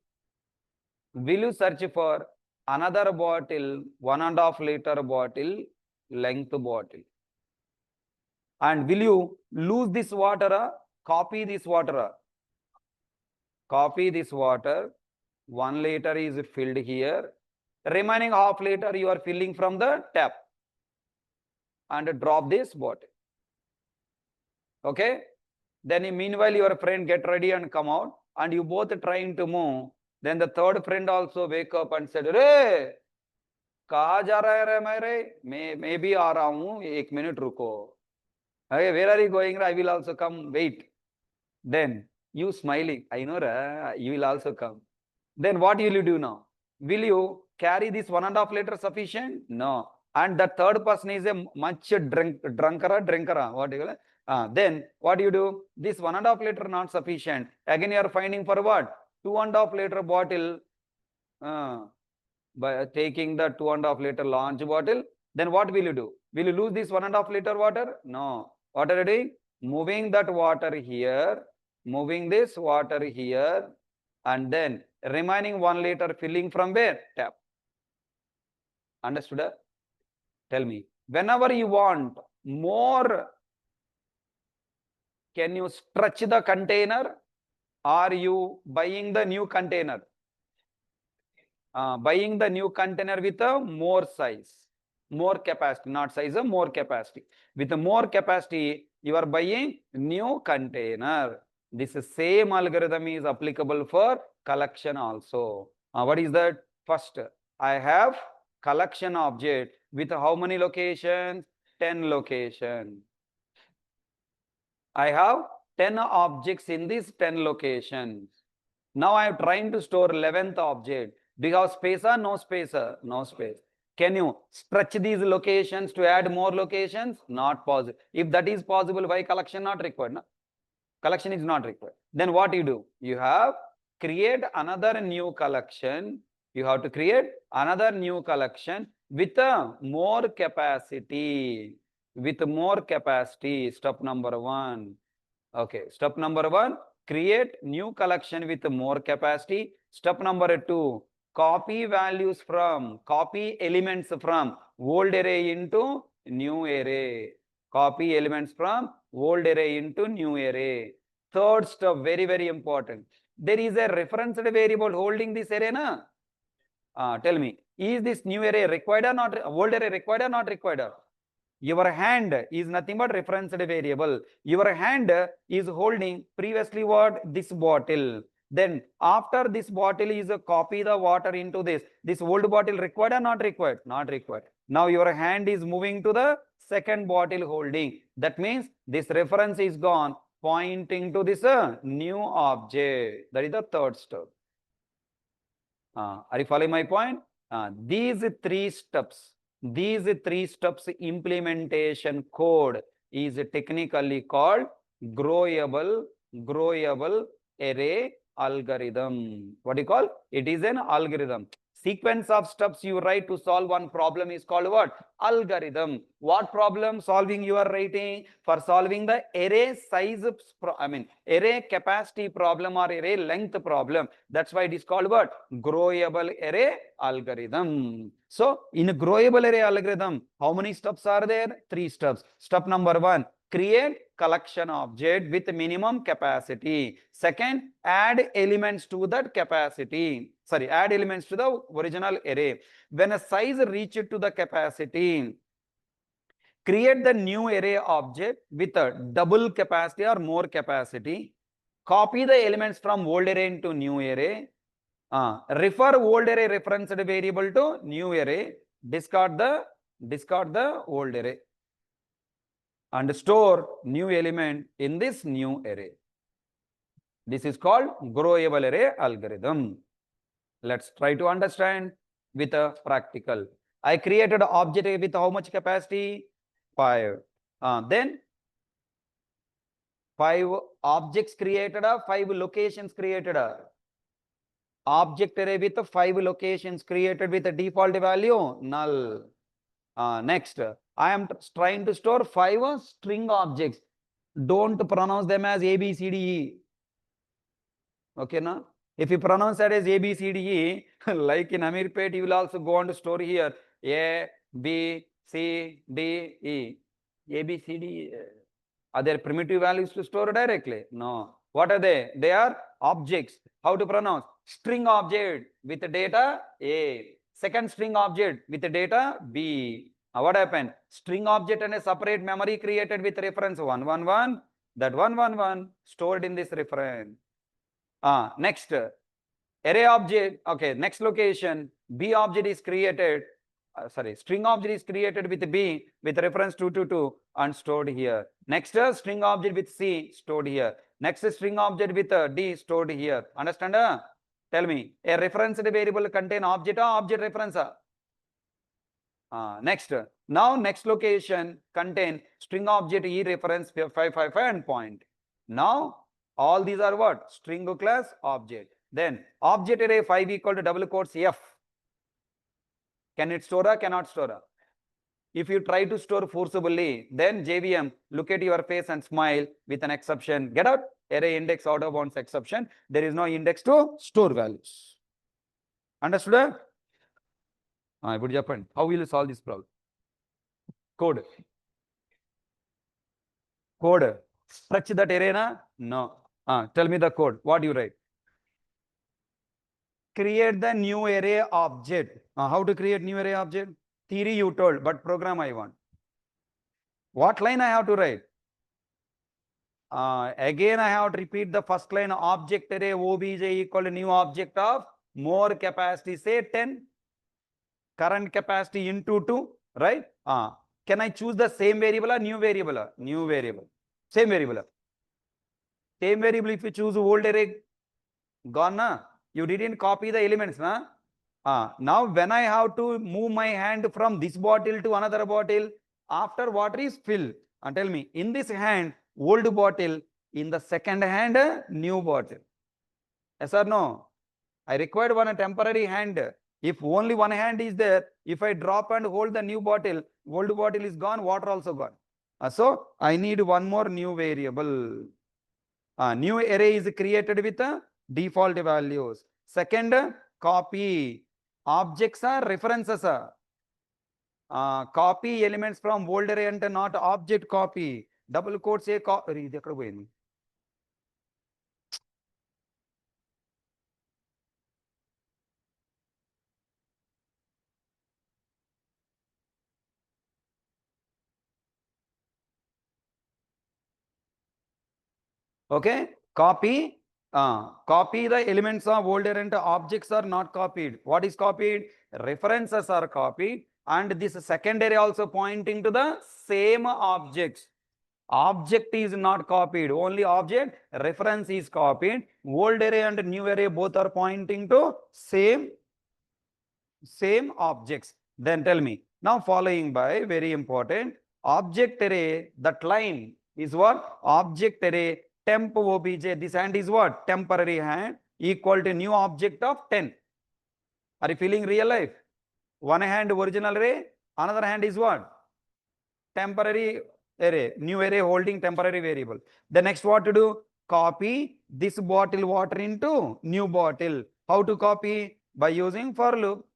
Will you search for another bottle, 1.5 liter bottle, length bottle? And will you lose this water? Copy this water. Copy this water. 1 liter is filled here. Remaining half liter you are filling from the tap. And drop this bottle. Okay. Then meanwhile your friend get ready and come out. And you both trying to move. Then the third friend also wake up and said, "Hey, कहाँ जा रहा है रे मेरे? मैं भी आ रहा हूँ, 1 minute रुको." Okay, where are you going? I will also come. Wait. Then you smiling. I know, you will also come. Then what will you do now? Will you carry this 1.5 liter sufficient? No. And the third person is a much drinker. What do you then what do you do? This 1.5 liter not sufficient. Again, you are finding for what? 2.5 liter bottle. By taking the 2.5 liter launch bottle. Then what will you do? Will you lose this 1.5 liter water? No. What are you doing? Moving that water here, moving this water here, and then remaining 1 liter filling from where? Tap. Understood? Tell me, whenever you want more, can you stretch the container? Are you buying the new container? Buying the new container with a more size, more capacity, not size, more capacity. With a more capacity, you are buying new container. This same algorithm is applicable for collection also. What is that? First, I have collection object with how many locations? 10 locations. I have 10 objects in these 10 locations. Now I am trying to store 11th object. Do you have space or no space? No space. Can you stretch these locations to add more locations? Not possible. If that is possible, why collection not required? No? Collection is not required. Then what you do? You have create another new collection. You have to create another new collection with a more capacity. With more capacity. Step number 1. Okay. Step number 1. Create new collection with more capacity. Step number 2. Copy elements from old array into new array. Copy elements from old array into new array. Third step, very, very important. There is a referenced variable holding this array, na? Tell me, is this new array required or not? Old array required or not required? Your hand is nothing but referenced variable. Your hand is holding previously what? This bottle. Then after this bottle is copy the water into this. This old bottle required or not required? Not required. Now your hand is moving to the second bottle holding. That means this reference is gone, pointing to this new object. That is the third step. Are you following my point? These three steps implementation code is technically called growable array algorithm. What do you call? It is an algorithm. Sequence of steps you write to solve one problem is called what? Algorithm. What problem solving you are writing? For solving the array size, array capacity problem or array length problem. That's why it is called what? Growable array algorithm. So in a growable array algorithm, how many steps are there? 3 steps. Step number 1, create collection object with minimum capacity. Second, add elements to that capacity. Sorry, add elements to the original array. When a size reaches to the capacity, create the new array object with a double capacity or more capacity. Copy the elements from old array into new array. Refer old array referenced variable to new array. Discard the old array. And store new element in this new array. This is called growable array algorithm. Let's try to understand with a practical. I created an object with how much capacity? 5. Then 5 objects created, 5 locations created. Object array with 5 locations created with a default value null. Next, I am trying to store 5 string objects. Don't pronounce them as A, B, C, D, E. Okay, na? If you pronounce that as A, B, C, D, E, like in Amirpet, you will also go on to store here A, B, C, D, E. A, B, C, D. Are there primitive values to store directly? No. What are they? They are objects. How to pronounce? String object with the data A. Second string object with the data B. What happened? String object and a separate memory created with reference 111. That 111 stored in this reference. Next, array object. Okay, next location. B object is created. String object is created with B with reference 222 and stored here. Next, string object with C stored here. Next, string object with D stored here. Understand? Tell me, a reference variable contain object or object reference? Next, now next location contain string object E reference 555 and point. Now, all these are what? String class object. Then, object array 5 equal to double quotes F. Can it store or cannot store? If you try to store forcibly, then JVM look at your face and smile with an exception. Get out array index out of bounds exception. There is no index to store values. Understood? Good Japan. How will you solve this problem? Code. Stretch that array na? No. Tell me the code. What do you write? Create the new array object. How to create new array object? Theory you told, but program I want. What line I have to write? Again I have to repeat the first line. Object array obj equal to new object of more capacity, say 10. Current capacity into 2, right? Can I choose the same variable or new variable? New variable. Same variable. Same variable if you choose old array. Gone, na? You didn't copy the elements, na? Now when I have to move my hand from this bottle to another bottle, after water is filled. And tell me, in this hand, old bottle, in the second hand, new bottle. Yes or no? I required one temporary hand. If only one hand is there, if I drop and hold the new bottle, old bottle is gone, water also gone. So I need one more new variable. New array is created with default values. Second, copy. Objects are references. Copy elements from old array and not object copy. Double quotes say copy. Okay, copy the elements of older and objects are not copied. What is copied? References are copied, and this secondary also pointing to the same objects. Object is not copied, only object. Reference is copied. Old array and new array both are pointing to same objects. Then tell me, now following by very important, object array, that line is what? Object array temp obj. This hand is what? Temporary hand equal to new object of 10. Are you feeling real life? One hand original array, another hand is what? Temporary array, new array holding temporary variable. The next what to do? Copy this bottle water into new bottle. How to copy? By using for loop.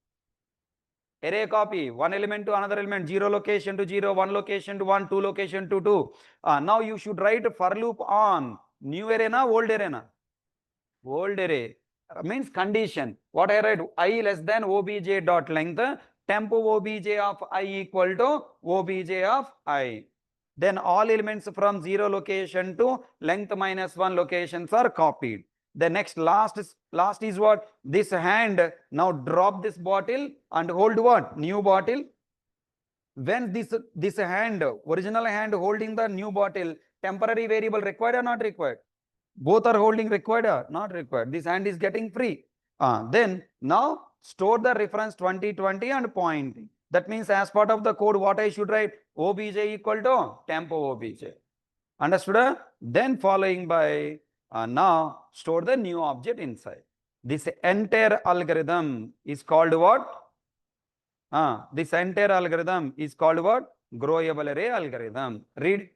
Array copy, one element to another element, 0 location to 0, 1 location to 1, 2 location to 2. Now you should write for loop on new array na old array na? Old array means condition. What I write? I less than obj dot length, temp obj of I equal to obj of I. Then all elements from 0 location to length minus 1 locations are copied. The next last is what? This hand, now drop this bottle and hold what? New bottle. When this hand, original hand holding the new bottle, temporary variable required or not required? Both are holding required or not required? This hand is getting free. Then now store the reference 2020 and pointing. That means as part of the code, what I should write? Obj equal to temp obj. Understood? Then following by now store the new object inside. This entire algorithm is called what? This entire algorithm is called what? Growable array algorithm. Read.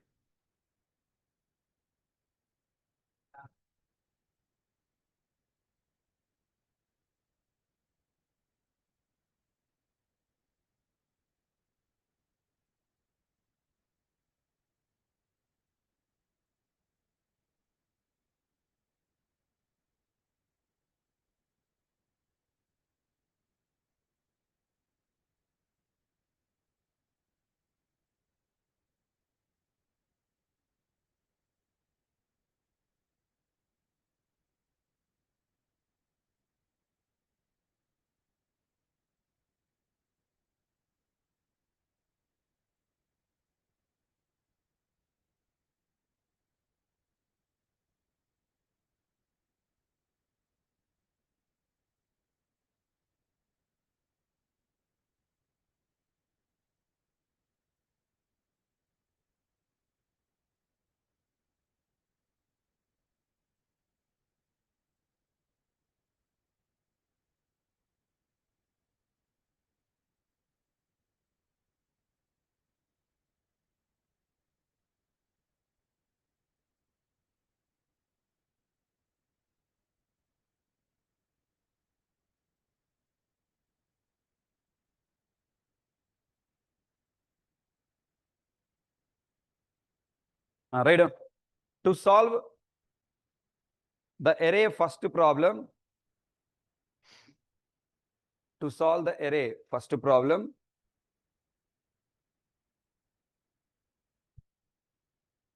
Right. To solve the array first problem, to solve the array first problem,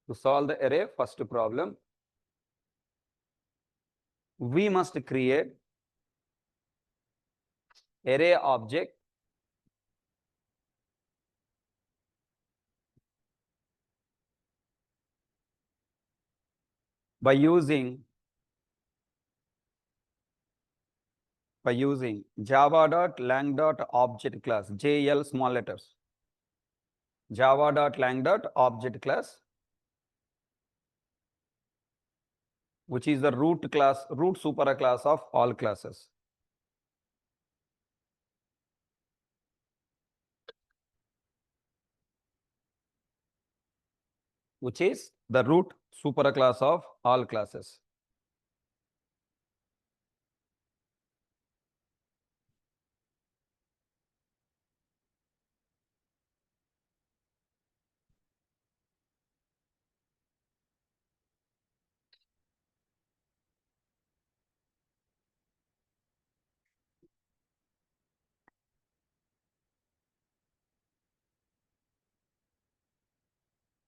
to solve the array first problem, we must create array object by using by using java.lang.object class, JL small letters. Java.lang.object class, which is the root class, root superclass of all classes. Which is the root superclass of all classes.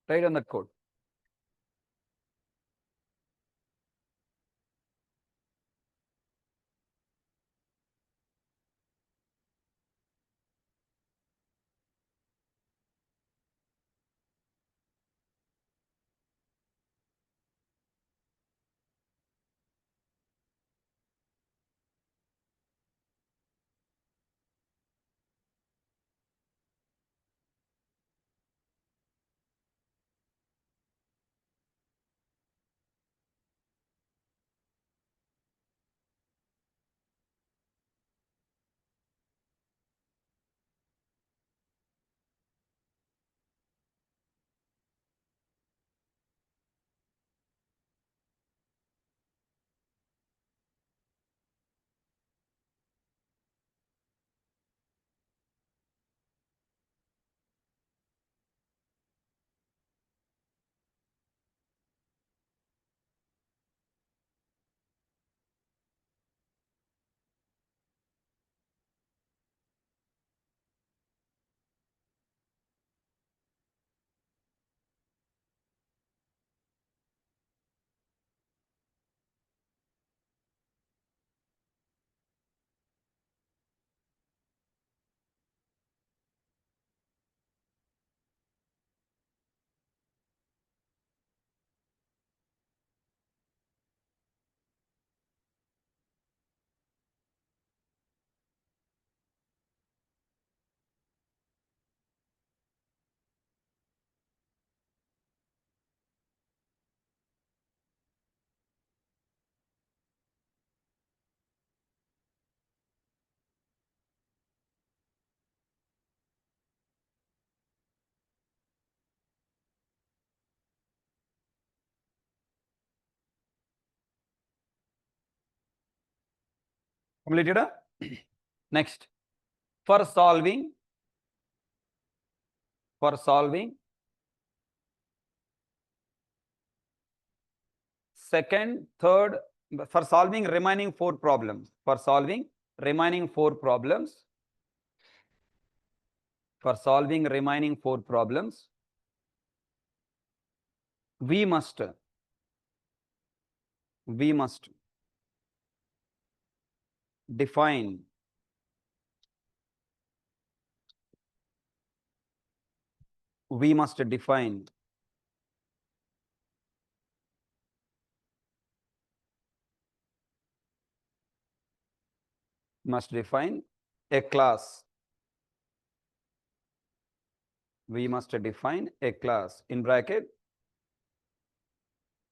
Write on that code. Completed? Next, for solving second, third, for solving remaining four problems, for solving remaining four problems, we must define a class. We must define a class in bracket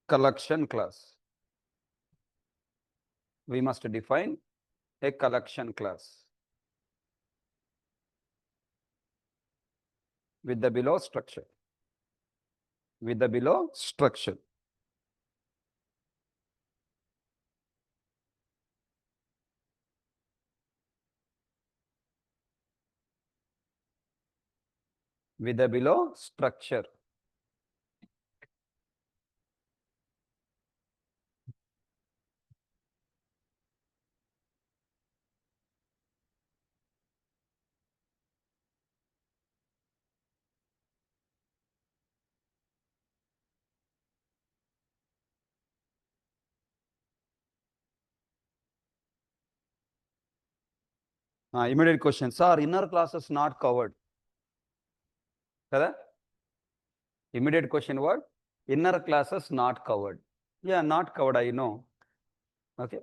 collection class. We must define a collection class with the below structure. With the below structure. With the below structure. Immediate question, sir, inner classes not covered. Kada? Immediate question what? Inner classes not covered. Yeah, not covered, I know. Okay.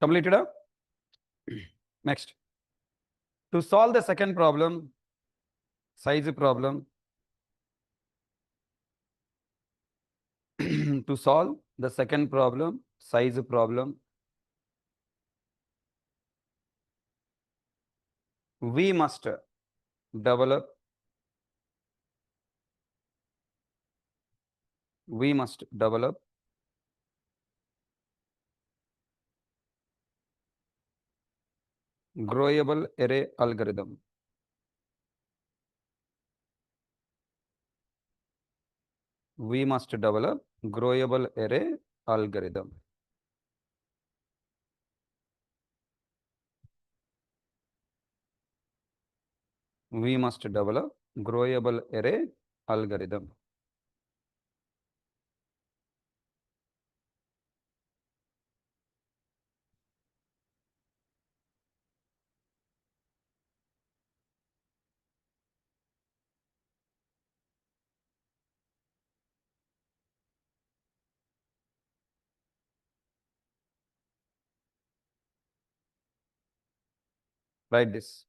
Completed? Next. To solve the second problem, size problem, to solve the second problem, size problem, we must develop, we must develop growable array algorithm. We must develop growable array algorithm. We must develop growable array algorithm. Write this.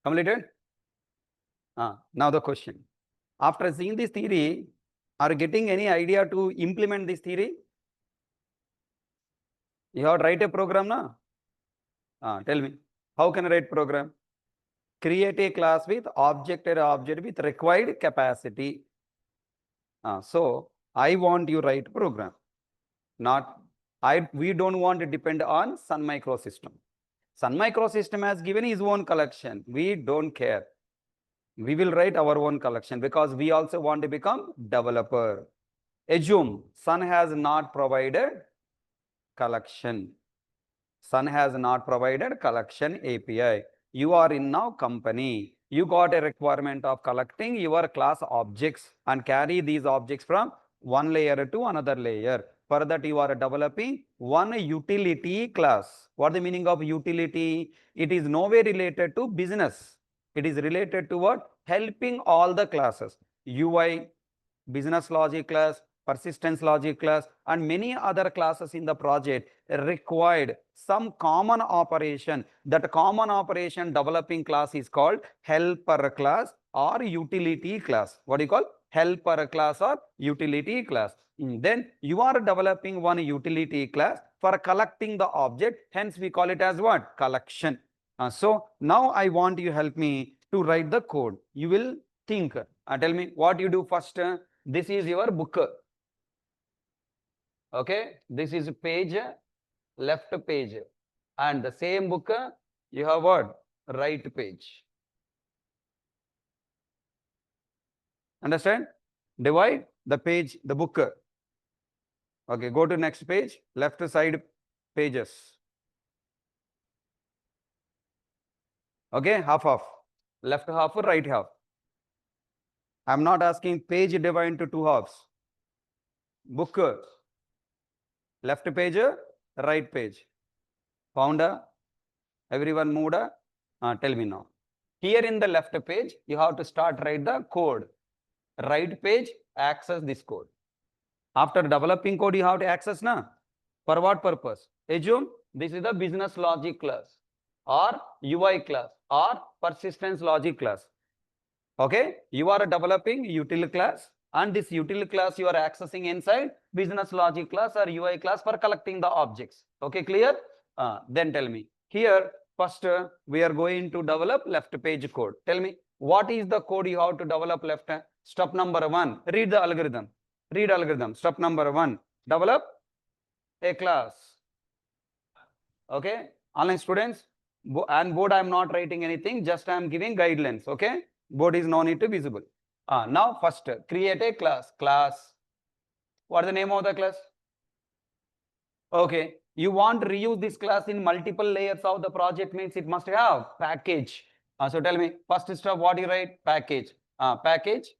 Completed? Now the question. After seeing this theory, are you getting any idea to implement this theory? You have to write a program now. Tell me, how can I write program? Create a class with object with required capacity. So I want you write program. We don't want to depend on Sun Microsystem. Sun Microsystem has given his own collection. We don't care. We will write our own collection because we also want to become developer. Assume Sun has not provided collection. Sun has not provided collection API. You are in now company. You got a requirement of collecting your class objects and carry these objects from one layer to another layer. For that, you are developing one utility class. What is the meaning of utility? It is nowhere related to business. It is related to what? Helping all the classes. UI, business logic class, persistence logic class, and many other classes in the project required some common operation. That common operation developing class is called helper class or utility class. What do you call? Helper class or utility class. Then you are developing one utility class for collecting the object. Hence, we call it as what? Collection. So now I want you help me to write the code. You will think. Tell me what you do first. This is your book. Okay, this is page, left page, and the same book you have what? Right page. Understand? Divide the page, the book. Okay, go to next page, left side pages. Okay, half, left half, right half. I'm not asking page divide into two halves. Book, left page, right page. Found? Everyone moved? Tell me now. Here in the left page, you have to start write the code. Right page, access this code. After developing code, you have to access na. For what purpose? Assume this is the business logic class or UI class or persistence logic class. Okay, you are developing util class, and this util class you are accessing inside business logic class or UI class for collecting the objects. Okay, clear? Then tell me. Here, first we are going to develop left page code. Tell me, what is the code you have to develop left? Step number 1, read the algorithm. Read algorithm. Step number 1, develop a class. Okay, online students, and board I am not writing anything, just I am giving guidelines. Okay, board is no need to visible. Now first create a class. What is the name of the class? Okay, you want to reuse this class in multiple layers of the project, means it must have package. So tell me, first step, what you write? Package. Package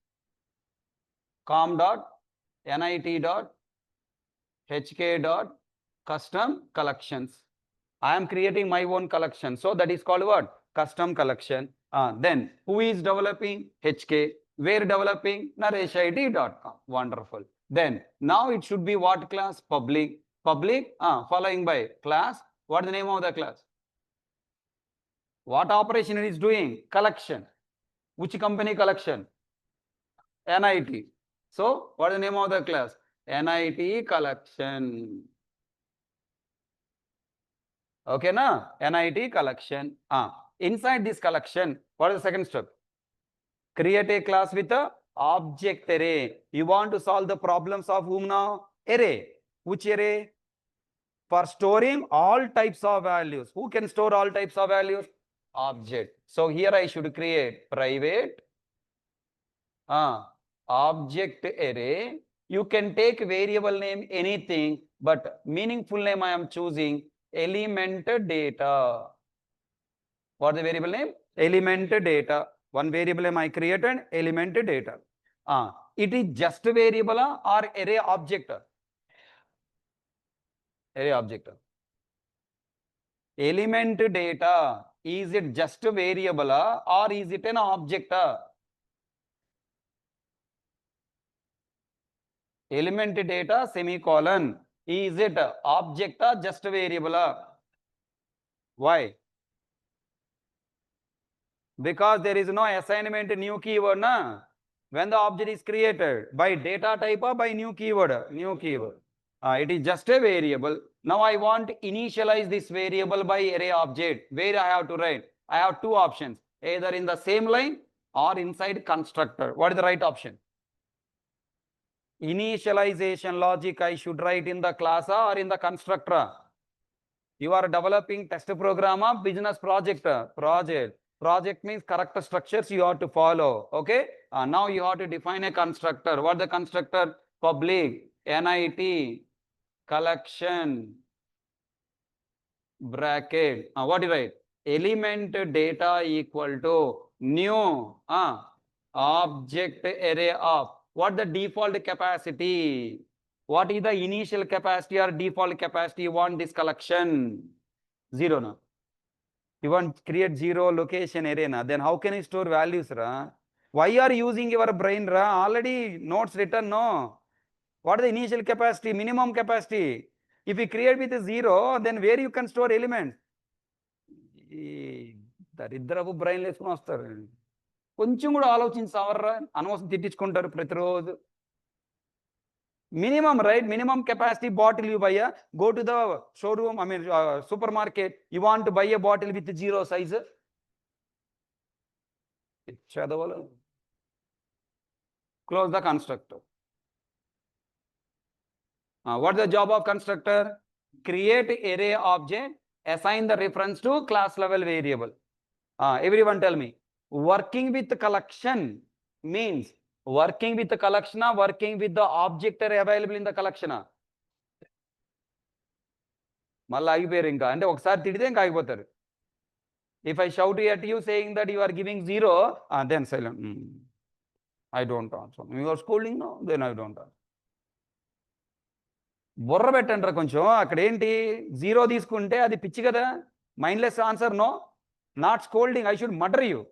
com.nit.hk.custom collections. I am creating my own collection. So that is called what? Custom collection. Then who is developing? HK. Where developing? nareshid.com. Wonderful. Then now it should be what class? Public. Public following by class. What is the name of the class? What operation it is doing? Collection. Which company collection? NIT. So what is the name of the class? NIT collection. Okay, na? NIT collection. Inside this collection, what is the second step? Create a class with a object array. You want to solve the problems of whom now? Array. Which array? For storing all types of values. Who can store all types of values? Object. So here I should create private object array. You can take variable name anything, but meaningful name I am choosing element data. What is the variable name? Element data. One variable name I created, element data. It is just a variable or array object? Array object. Element data, is it just a variable or is it an object? Element data semicolon. Is it object or just a variable? Why? Because there is no assignment new keyword, na? When the object is created by data type or by new keyword, new keyword. It is just a variable. Now I want to initialize this variable by array object. Where I have to write? I have two options, either in the same line or inside constructor. What is the right option? Initialization logic I should write in the class or in the constructor. You are developing test program of business project. Project means correct structures you have to follow. Okay. Now you have to define a constructor. What the constructor? Public NIT collection bracket. What do you write? Element data equal to new object array of what the default capacity. What is the initial capacity or default capacity you want this collection? 0 now. You want create 0 location array na. Then how can you store values ra? Why are you using your brain ra? Already notes written no. What is the initial capacity, minimum capacity? If you create with 0, then where you can store elements? దరిద్రపు brain వేసుకుని వస్తారు కొంచెం కూడా ఆలోచించావర్రా అనవసరం తిట్టించుకుంటారు ప్రతిరోజు minimum, right? Minimum capacity bottle you buy, go to the showroom, I mean supermarket, you want to buy a bottle with 0 size. Close the constructor. What is the job of constructor? Create array object, assign the reference to class level variable. Everyone tell me, working with collection means working with the collection, working with the object available in the collection. మళ్ళీ ఆగిపోయారు ఇంకా అంటే ఒకసారి తిడితే ఇంకా ఆగిపోతారు. If I shout at you saying that you are giving 0, then silent. I don't answer. You are scolding, no? Then I don't answer. బుర్ర పెట్టండి కొంచెం అక్కడ ఏంటి 0 తీసుకుంటే అది పిచ్చి కదా, mindless answer no, not scolding, I should murder you.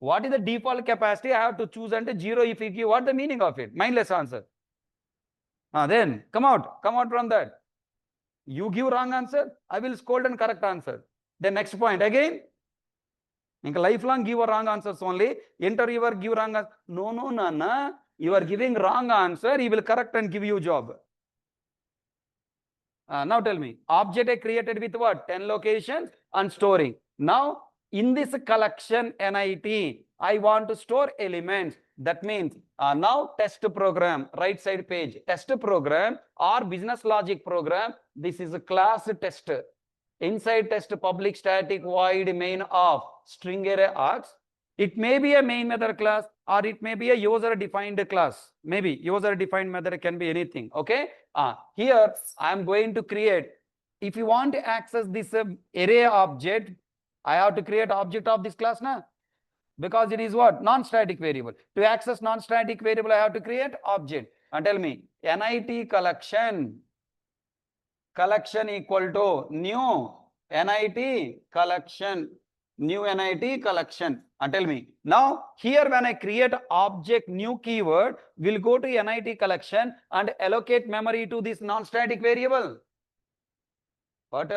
What is the default capacity? I have to choose under 0 if you give. What the meaning of it? Mindless answer. Then come out from that. You give wrong answer, I will scold and correct answer. The next point again. In lifelong give wrong answers only. Enter your give wrong answer. No, Nana. You are giving wrong answer. He will correct and give you job. Now tell me. Object I created with what? 10 locations and storing. Now in this collection NIT, I want to store elements. That means now test program, right side page, test program or business logic program. This is a class test. Inside test public static void main of string array args. It may be a main method class or it may be a user defined class. Maybe user defined method can be anything. Okay. Here I am going to create. If you want to access this array object, I have to create object of this class now, because it is what? Non-static variable. To access non-static variable, I have to create object. And tell me, NIT collection equal to new NIT collection, new NIT collection. And tell me, now here when I create object new keyword, will go to NIT collection and allocate memory to this non-static variable. What?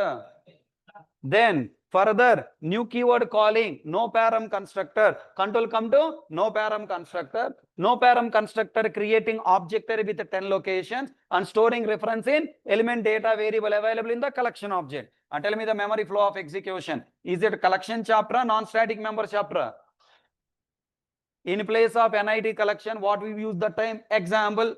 Then further new keyword calling, no param constructor, control come to no param constructor. No param constructor creating object with 10 locations and storing reference in element data variable available in the collection object. And tell me the memory flow of execution. Is it collection chapter, non-static member chapter? In place of NIT collection, what we use the time? Example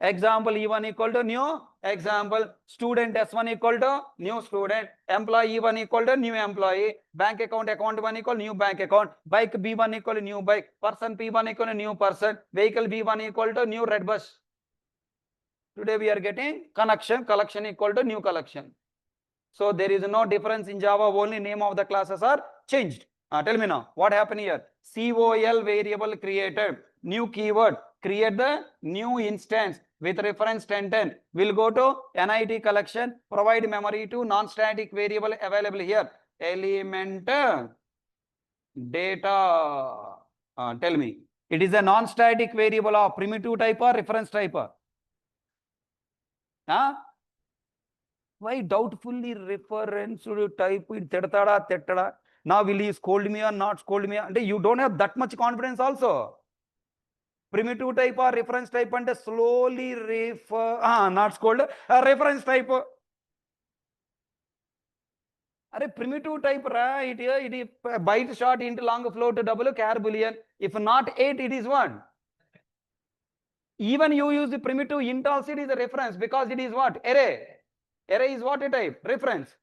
E1 equal to new example, student S1 equal to new student, employee E1 equal to new employee, bank account 1 equal new bank account, bike B1 equal to new bike, person P1 equal to new person, vehicle B1 equal to new red bus. Today we are getting collection equal to new collection. So there is no difference in Java, only name of the classes are changed. Tell me now, what happened here? COL variable created, new keyword, create the new instance with reference 1010, will go to NIT collection, provide memory to non-static variable available here, element data. Tell me, it is a non-static variable of primitive type or reference type? Why doubtfully reference type? Now will he scold me or not scold me? And you don't have that much confidence also. Primitive type or reference type and slowly refer, not scold, reference type. Are primitive type right here, it is byte short into long float double char boolean. If not 8, it is 1. Even you use the primitive int also, it is a reference because it is what? Array. Array is what a type? Reference.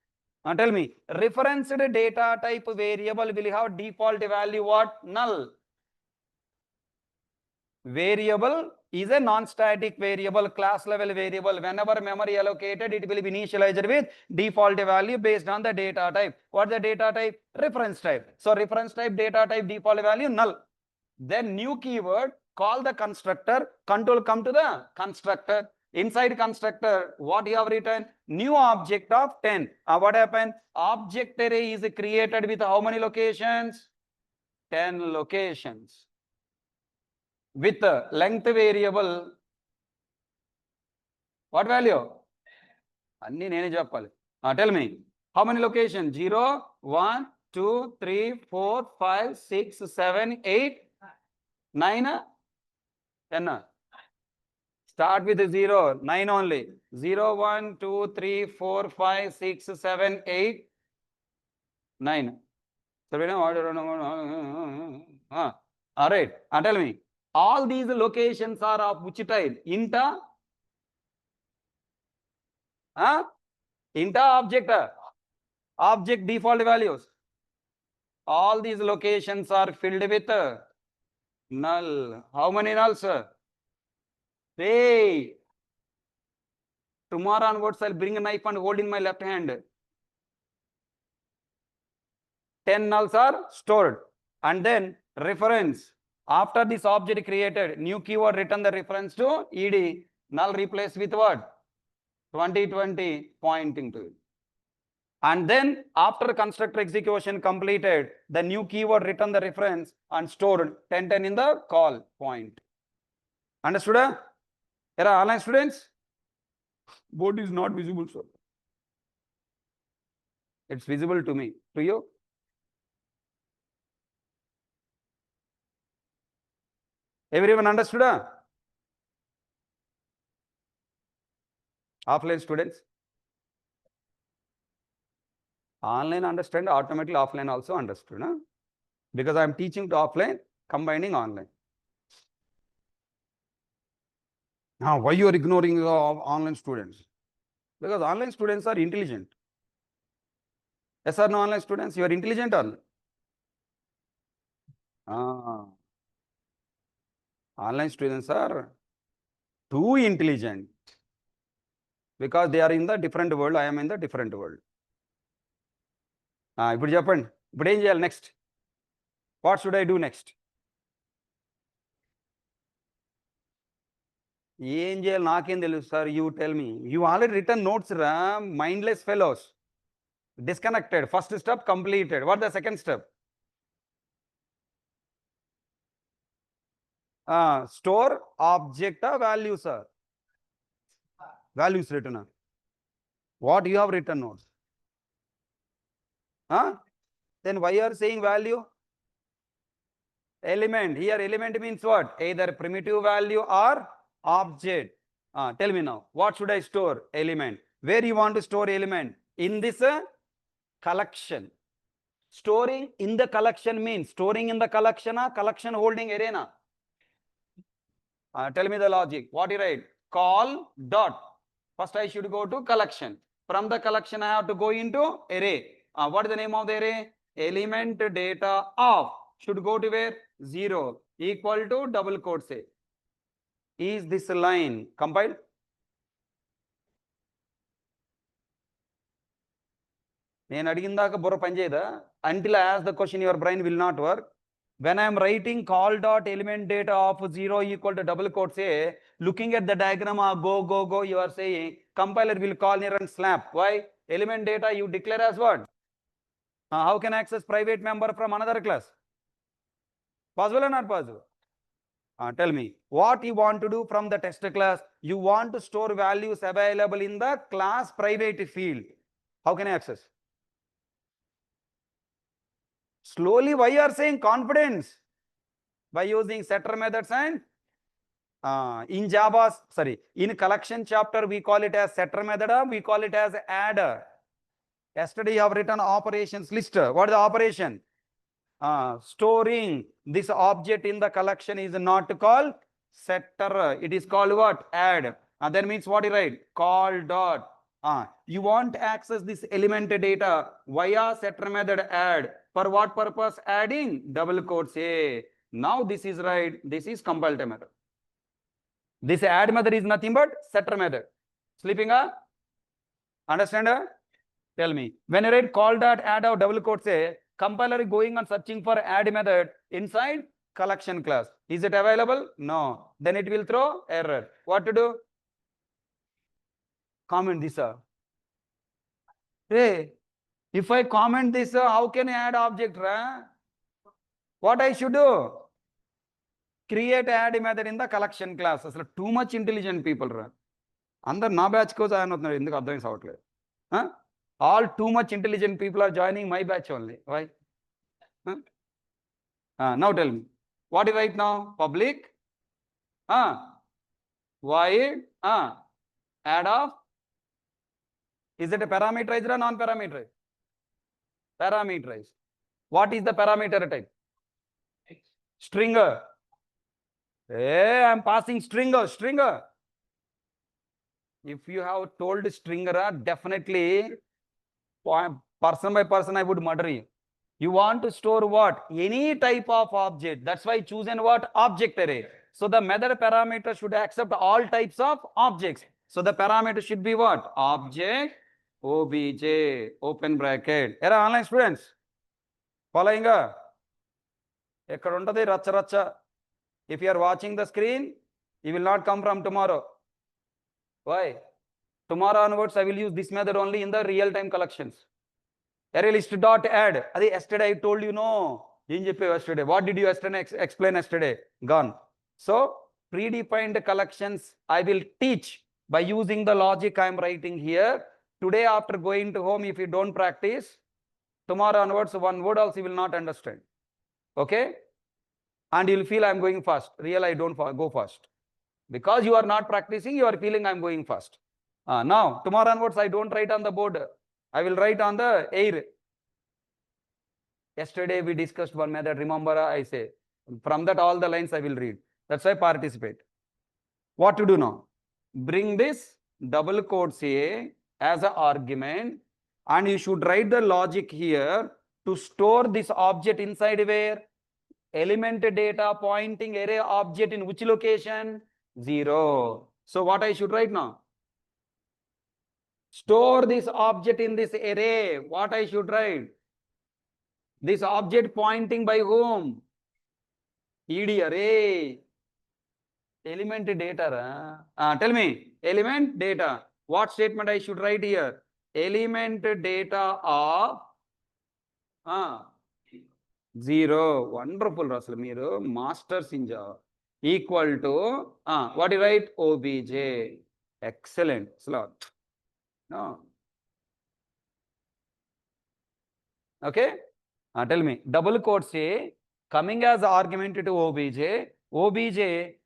Tell me, referenced data type variable will have default value what? Null. Variable is a non-static variable, class level variable. Whenever memory allocated, it will be initialized with default value based on the data type. What the data type? Reference type. So reference type, data type, default value, null. Then new keyword, call the constructor, control come to the constructor. Inside constructor, what you have written? New object of 10. What happened? Object array is created with how many locations? 10 locations. With length variable, what value? Tell me, how many locations? 0, 1, 2, 3, 4, 5, 6, 7, 8, 9, 10. Start with 0, 9 only. 0, 1, 2, 3, 4, 5, 6, 7, 8, 9. All right. Tell me, all these locations are of which type? Int? Int object? Object default values. All these locations are filled with null. How many nulls? Hey, tomorrow onwards I'll bring a knife and hold in my left hand. 10 nulls are stored. And then reference. After this object created, new keyword return the reference to ed. Null replaced with what? 2020 pointing to it. And then after constructor execution completed, the new keyword return the reference and stored 1010 in the call point. Understood? Here are online students. Board is not visible, sir. It's visible to me. To you? Everyone understood? Offline students? Online understand, automatically offline also understood. Because I am teaching to offline, combining online. Now, why you are ignoring online students? Because online students are intelligent. Yes or no, online students? You are intelligent or no? Online students are too intelligent. Because they are in the different world, I am in the different world. ఇప్పుడు చెప్పండి, ఇప్పుడు ఏం చేయాలి next? What should I do next? ఏం చేయాలి నాకేం తెలుసు sir, you tell me. You already written notes, mindless fellows. Disconnected. First step completed. What the second step? Store object value, sir. Values written. What you have written notes? Then why you are saying value? Element. Here element means what? Either primitive value or object. Tell me now, what should I store? Element. Where you want to store element? In this collection. Storing in the collection means storing in the collection, collection holding arena. Tell me the logic. What you write? Call dot. First I should go to collection. From the collection I have to go into array. What is the name of the array? Element data of. Should go to where? 0 equal to double quote say. Is this line compiled? నేను అడిగిందాక బుర్ర పనిచేయదా? Until I ask the question, your brain will not work. When I am writing call dot element data of 0 equal to double quote say, looking at the diagram, go, you are saying compiler will call near and slap. Why? Element data you declare as what? How can I access private member from another class? Possible or not possible? Tell me, what you want to do from the test class? You want to store values available in the class private field. How can I access? Slowly, why you are saying confidence? By using setter methods and in Java, in collection chapter, we call it as setter method, we call it as adder. Yesterday, you have written operations list. What is the operation? Storing this object in the collection is not called setter. It is called what? Add. That means what you write? Call dot. You want to access this element data via setter method add. For what purpose? Adding double quotes A. Now this is right. This is compile method. This add method is nothing but setter method. Sleeping? Understand? Tell me. When you write call dot add of double quotes A, compiler is going on searching for add method inside collection class. Is it available? No. Then it will throw error. What to do? Comment this. Hey, if I comment this, how can I add object? What I should do? Create add method in the collection class. Asla too much intelligent people. Under na batch ko join avutnnaru enduku ardham avutలేదు. All too much intelligent people are joining my batch only. Why? Now tell me. What is right now? Public. Void. Add of. Is it a parameterized or non-parameterized? Parameterized. What is the parameter type? Stringer. Hey, I am passing stringer. If you have told stringer, definitely person by person I would murder you. You want to store what? Any type of object. That's why chosen what? Object array. So the method parameter should accept all types of objects. So the parameter should be what? Object obj open bracket. Era online students following? Ekkada untadi racha racha. If you are watching the screen, you will not come from tomorrow. Why? Tomorrow onwards I will use this method only in the real time collections. Array list dot add. Adi yesterday I told you, no. Yesterday. What did you explain yesterday? Gone. So predefined collections I will teach by using the logic I am writing here. Today after going to home, if you don't practice, tomorrow onwards one word also you will not understand. Okay? And you'll feel I am going fast. Real I don't go fast. Because you are not practicing, you are feeling I am going fast. Now, tomorrow onwards I don't write on the board. I will write on the air. Yesterday we discussed one method. Remember, I say. From that all the lines I will read. That's why participate. What to do now? Bring this double quotes A as an argument, and you should write the logic here to store this object inside where? Element data pointing array object in which location? 0. So what I should write now? Store this object in this array. What I should write? This object pointing by whom? ED array. Element data. Tell me. Element data. What statement I should write here? Element data of 0. Wonderful, Russell. Meero masters in Java. Equal to what do you write? Obj. Excellent. Slot. No. Okay. Tell me. Double quotes A coming as argument to obj. Obj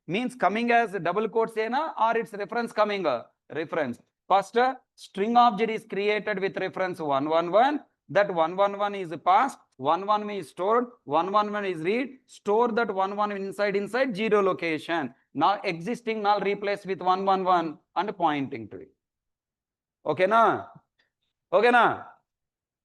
means coming as double quotes A na, or its reference coming? Reference. First, string object is created with reference 111. That 111 is passed. 111 is stored. 111 is read. Store that 111 inside 0 location. Now existing null replaced with 111 and pointing to it. Okay na? Okay na?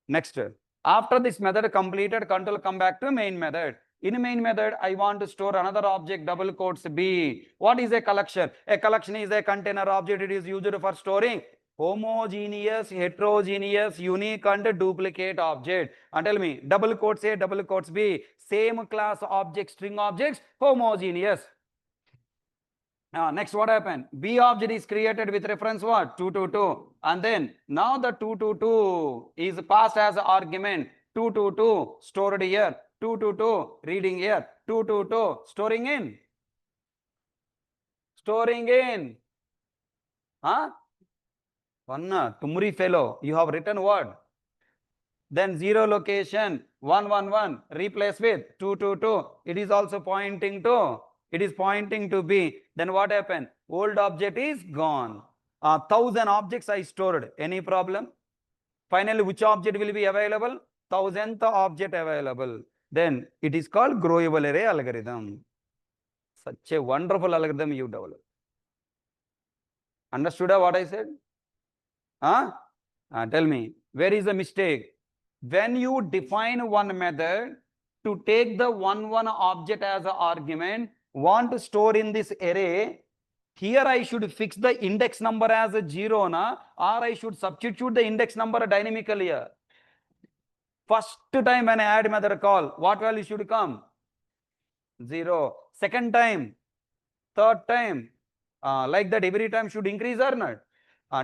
Next. After this method completed, control come back to main method. In main method, I want to store another object, double quotes B. What is a collection? A collection is a container object. It is used for storing homogeneous, heterogeneous, unique and duplicate object. And tell me, double quotes A, double quotes B, same class object, string objects, homogeneous. Next, what happened? B object is created with reference what? 222. And then now the 222 is passed as argument. 222 stored here. 222 reading here. 222 storing in. Storing in. One Tumri fellow. You have written what? Then 0 location 1 1 1 replace with 2 2 2. It is also pointing to, it is pointing to B. Then what happened? Old object is gone. 1000 objects I stored. Any problem? Finally, which object will be available? 1000th object available. Then it is called growable array algorithm. Such a wonderful algorithm you develop. Understood what I said? Huh? Tell me, where is the mistake? When you define one method to take the one object as an argument, want to store in this array, here I should fix the index number as a 0, or I should substitute the index number dynamically here. First time when I add method call, what value should come? 0. Second time, third time, like that every time should increase or not?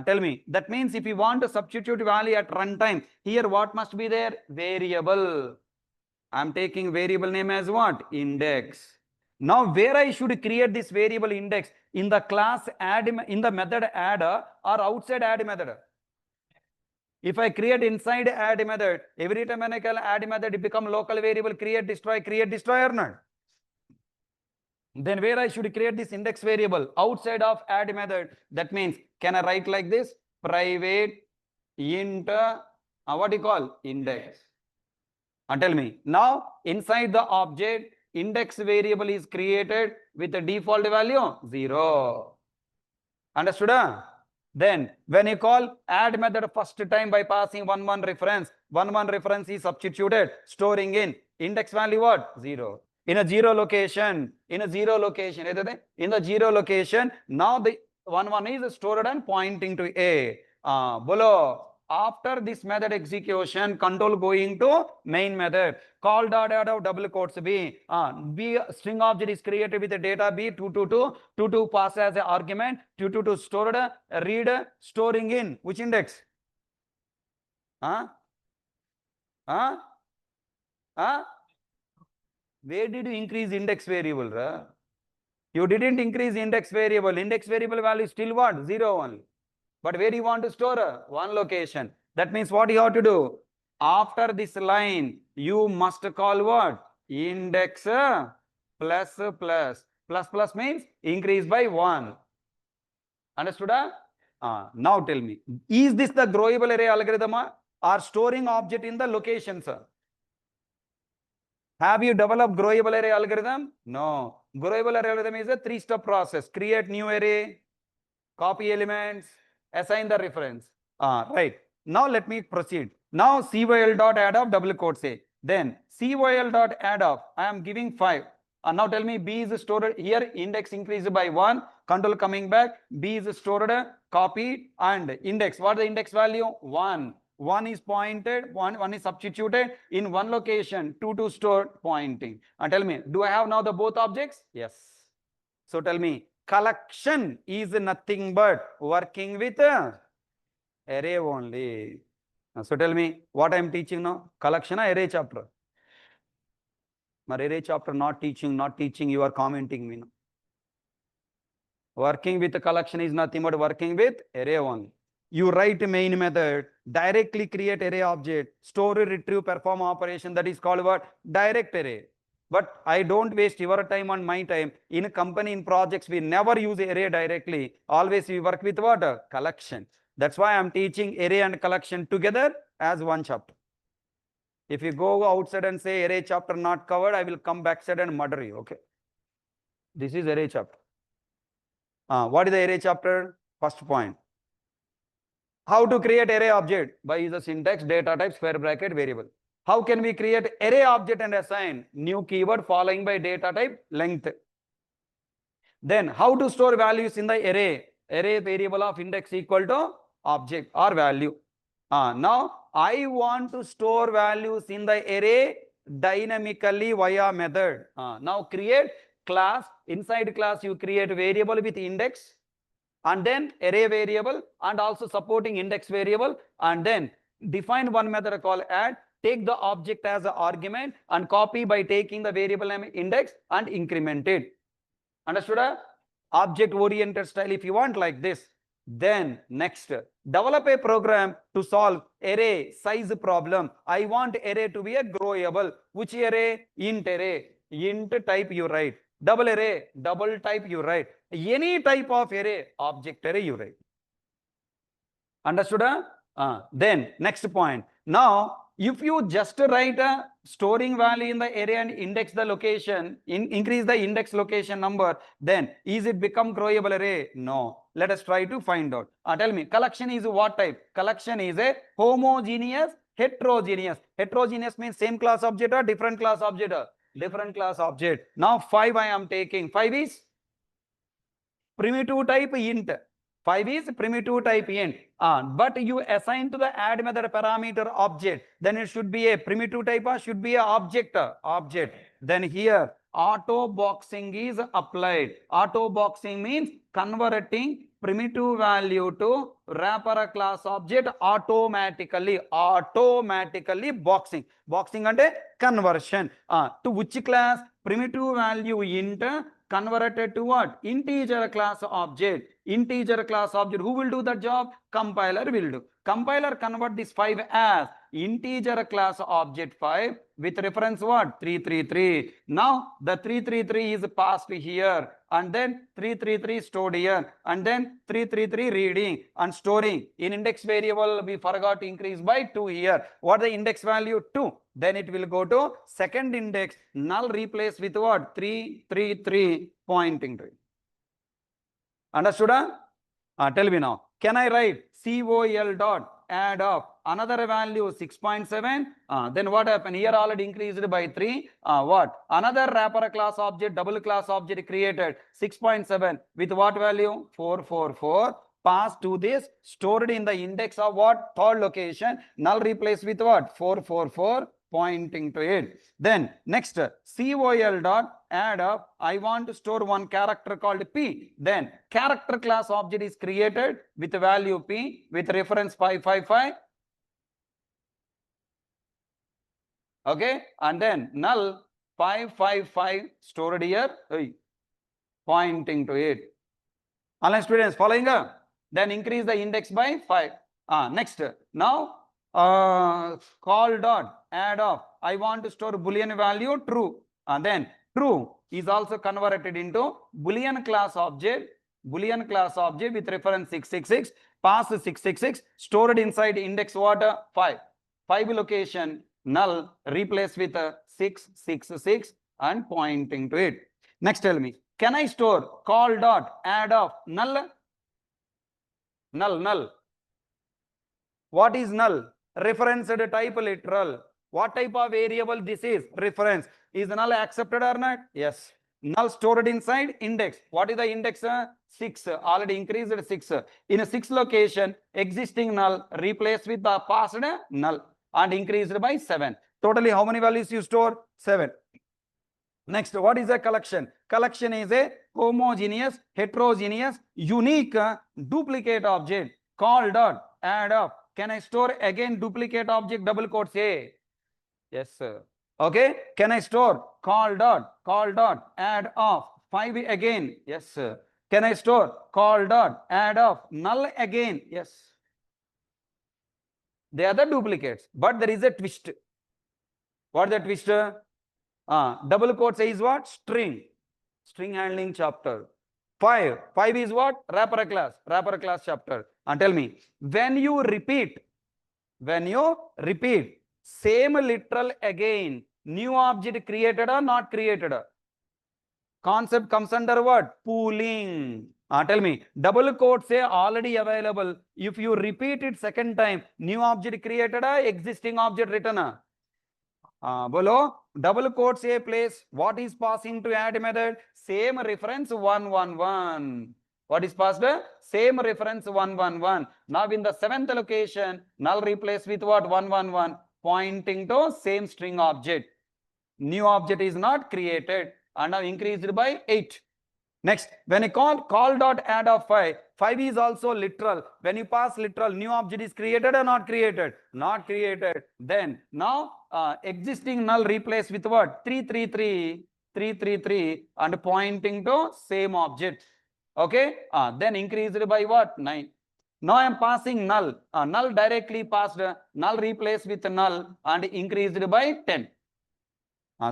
Tell me. That means if you want to substitute value at runtime, here what must be there? Variable. I am taking variable name as what? Index. Now where I should create this variable index? In the class add, in the method add or outside add method? If I create inside add method, every time when I call add method, it become local variable create destroy or not? Then where I should create this index variable outside of add method? That means, can I write like this? Private int, what do you call? Index. Tell me. Now, inside the object, index variable is created with the default value 0. Understood? Then, when you call add method first time by passing 1 1 reference, 1 1 reference is substituted, storing in index value what? 0. In a 0 location, in the 0 location, now the 1 1 is stored and pointing to A. Below, after this method execution, control going to main method. Call dot out of double quotes B. B string object is created with the data B 222 pass as an argument, 222 stored, read, storing in which index? Where did you increase index variable? You didn't increase index variable. Index variable value is still what? 0 only. But where you want to store? One location. That means what you have to do? After this line, you must call what? Index plus plus. Plus plus means increase by 1. Understood? Now tell me, is this the growable array algorithm or storing object in the locations? Have you developed growable array algorithm? No. Growable array algorithm is a 3-step process. Create new array, copy elements, assign the reference. Right. Now let me proceed. Now cyl.add of double quotes A. Then cyl.add of, I am giving 5. Now tell me B is stored here, index increased by 1, control coming back, B is stored, copied, and index. What is the index value? 1. 1 is pointed, 1 is substituted in one location, 2 stored pointing. Tell me, do I have now the both objects? Yes. So tell me, collection is nothing but working with array only. So tell me, what I am teaching now? Collection or array chapter? My array chapter not teaching, you are commenting me now. Working with the collection is nothing but working with array only. You write main method, directly create array object, store, retrieve, perform operation, that is called what? Direct array. But I don't waste your time and my time. In a company, in projects, we never use array directly. Always we work with what? Collection. That's why I'm teaching array and collection together as one chapter. If you go outside and say array chapter not covered, I will come backside and murder you. Okay. This is array chapter. What is the array chapter? First point. How to create array object? By use the syntax, data type, square bracket, variable. How can we create array object and assign new keyword following by data type length? Then how to store values in the array? Array variable of index equal to object or value. Now I want to store values in the array dynamically via method. Now create class. Inside class you create variable with index, and then array variable and also supporting index variable, and then define one method called add, take the object as an argument and copy by taking the variable name index and increment it. Understood? Object oriented style if you want like this. Then next, develop a program to solve array size problem. I want array to be a growable. Which array? Int array. Int type you write. Double array, double type you write. Any type of array, object array you write. Understood? Then next point. Now, if you just write a storing value in the array and index the location, increase the index location number, then is it become growable array? No. Let us try to find out. Tell me, collection is what type? Collection is a homogeneous, heterogeneous. Heterogeneous means same class object or different class object? Different class object. Now 5 I am taking. 5 is primitive type int. 5 is primitive type int. But you assign to the add method parameter object, then it should be a primitive type or should be a object. Then here auto boxing is applied. Auto boxing means converting primitive value to wrapper class object automatically. Boxing. Boxing and a conversion. To which class? Primitive value int converted to what? Integer class object. Integer class object. Who will do that job? Compiler will do. Compiler convert this 5 as integer class object 5 with reference what? 333. Now the 333 is passed here and then 333 stored here and then 333 reading and storing. In index variable we forgot to increase by 2 here. What the index value? 2. Then it will go to second index, null replace with what? 333 pointing to it. Understood? Tell me now. Can I write COL dot add of another value 6.7? Then what happened? Here already increased by 3. What? Another wrapper class object, double class object created 6.7 with what value? 444. Pass to this, stored in the index of what? Third location. Null replace with what? 444 pointing to it. Then next, COL dot add up. I want to store one character called P. Then character class object is created with value P with reference 555. Okay, and then null 555 stored here, pointing to it. Online students following up. Then increase the index by 5. Next, now call dot add of. I want to store Boolean value true. Then true is also converted into Boolean class object. Boolean class object with reference 666. Pass 666. Stored inside index what? 5. 5 location null replace with 666 and pointing to it. Next, tell me, can I store call dot add of null? Null. What is null? Referenced type literal. What type of variable this is? Reference. Is null accepted or not? Yes. Null stored inside index. What is the index? 6. Already increased 6. In a 6 location, existing null replaced with the passed null and increased by 7. Totally how many values you store? 7. Next, what is a collection? Collection is a homogeneous, heterogeneous, unique duplicate object. Call dot add of. Can I store again duplicate object double quotes A? Yes, sir. Okay. Can I store call dot add of 5 again? Yes, sir. Can I store call dot add of null again? Yes. They are the duplicates, but there is a twist. What is the twist? Double quotes is what? String handling chapter. 5 is what? Wrapper class chapter. And tell me, when you repeat same literal again, new object created or not created? Concept comes under what? Pooling. Tell me, double quotes say already available. If you repeat it second time, new object created or existing object written? Bolo, double quotes a place. What is passing to add method? Same reference 111. What is passed? Same reference 111. Now in the 7th location, null replace with what? 111, pointing to same string object. New object is not created and now increased by 8. Next, when you call dot add of 5 is also literal. When you pass literal, new object is created or not created? Not created. Then now existing null replace with what? 333 and pointing to same object. Okay. Then increased by what? 9. Now I am passing null. Null directly passed, null replaced with null and increased by 10.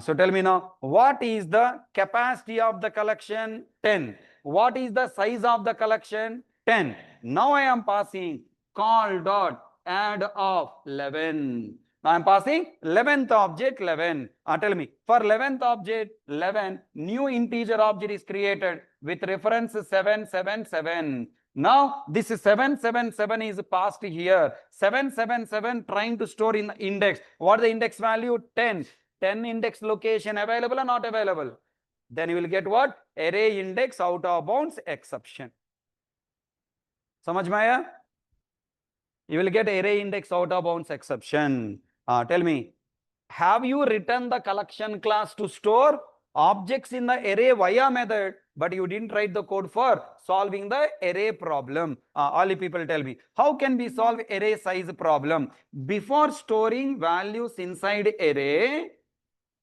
So tell me now, what is the capacity of the collection? 10. What is the size of the collection? 10. Now I am passing call dot add of 11. Now I am passing 11th object 11. Tell me, for 11th object 11, new integer object is created with reference 777. Now this 777 is passed here. 777 trying to store in the index. What is the index value? 10. 10 index location available or not available? Then you will get what? Array index out of bounds exception. Samajh mein aaya? You will get array index out of bounds exception. Tell me, have you written the collection class to store objects in the array via method, but you didn't write the code for solving the array problem? All the people tell me, how can we solve array size problem? Before storing values inside array,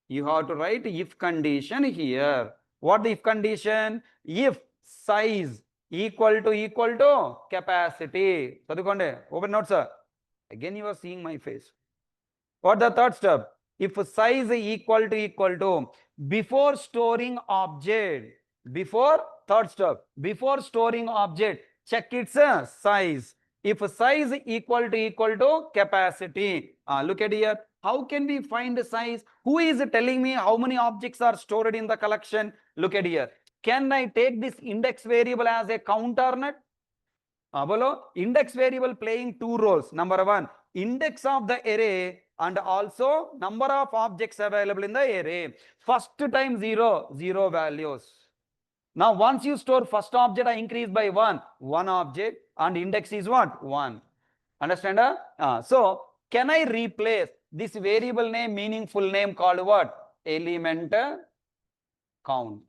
you have to write if condition here. What the if condition? If size equal to capacity. Sadukonde, open notes, sir. Again you are seeing my face. What the third step? If size equal to before storing object, third step, before storing object, check its size. If size equal to capacity, look at here. How can we find the size? Who is telling me how many objects are stored in the collection? Look at here. Can I take this index variable as a counter net? Bolo, index variable playing two roles. Number one, index of the array and also number of objects available in the array. First time 0, 0 values. Now once you store first object, I increase by 1 object and index is what? 1. Understand? So can I replace this variable name, meaningful name called what? Element count.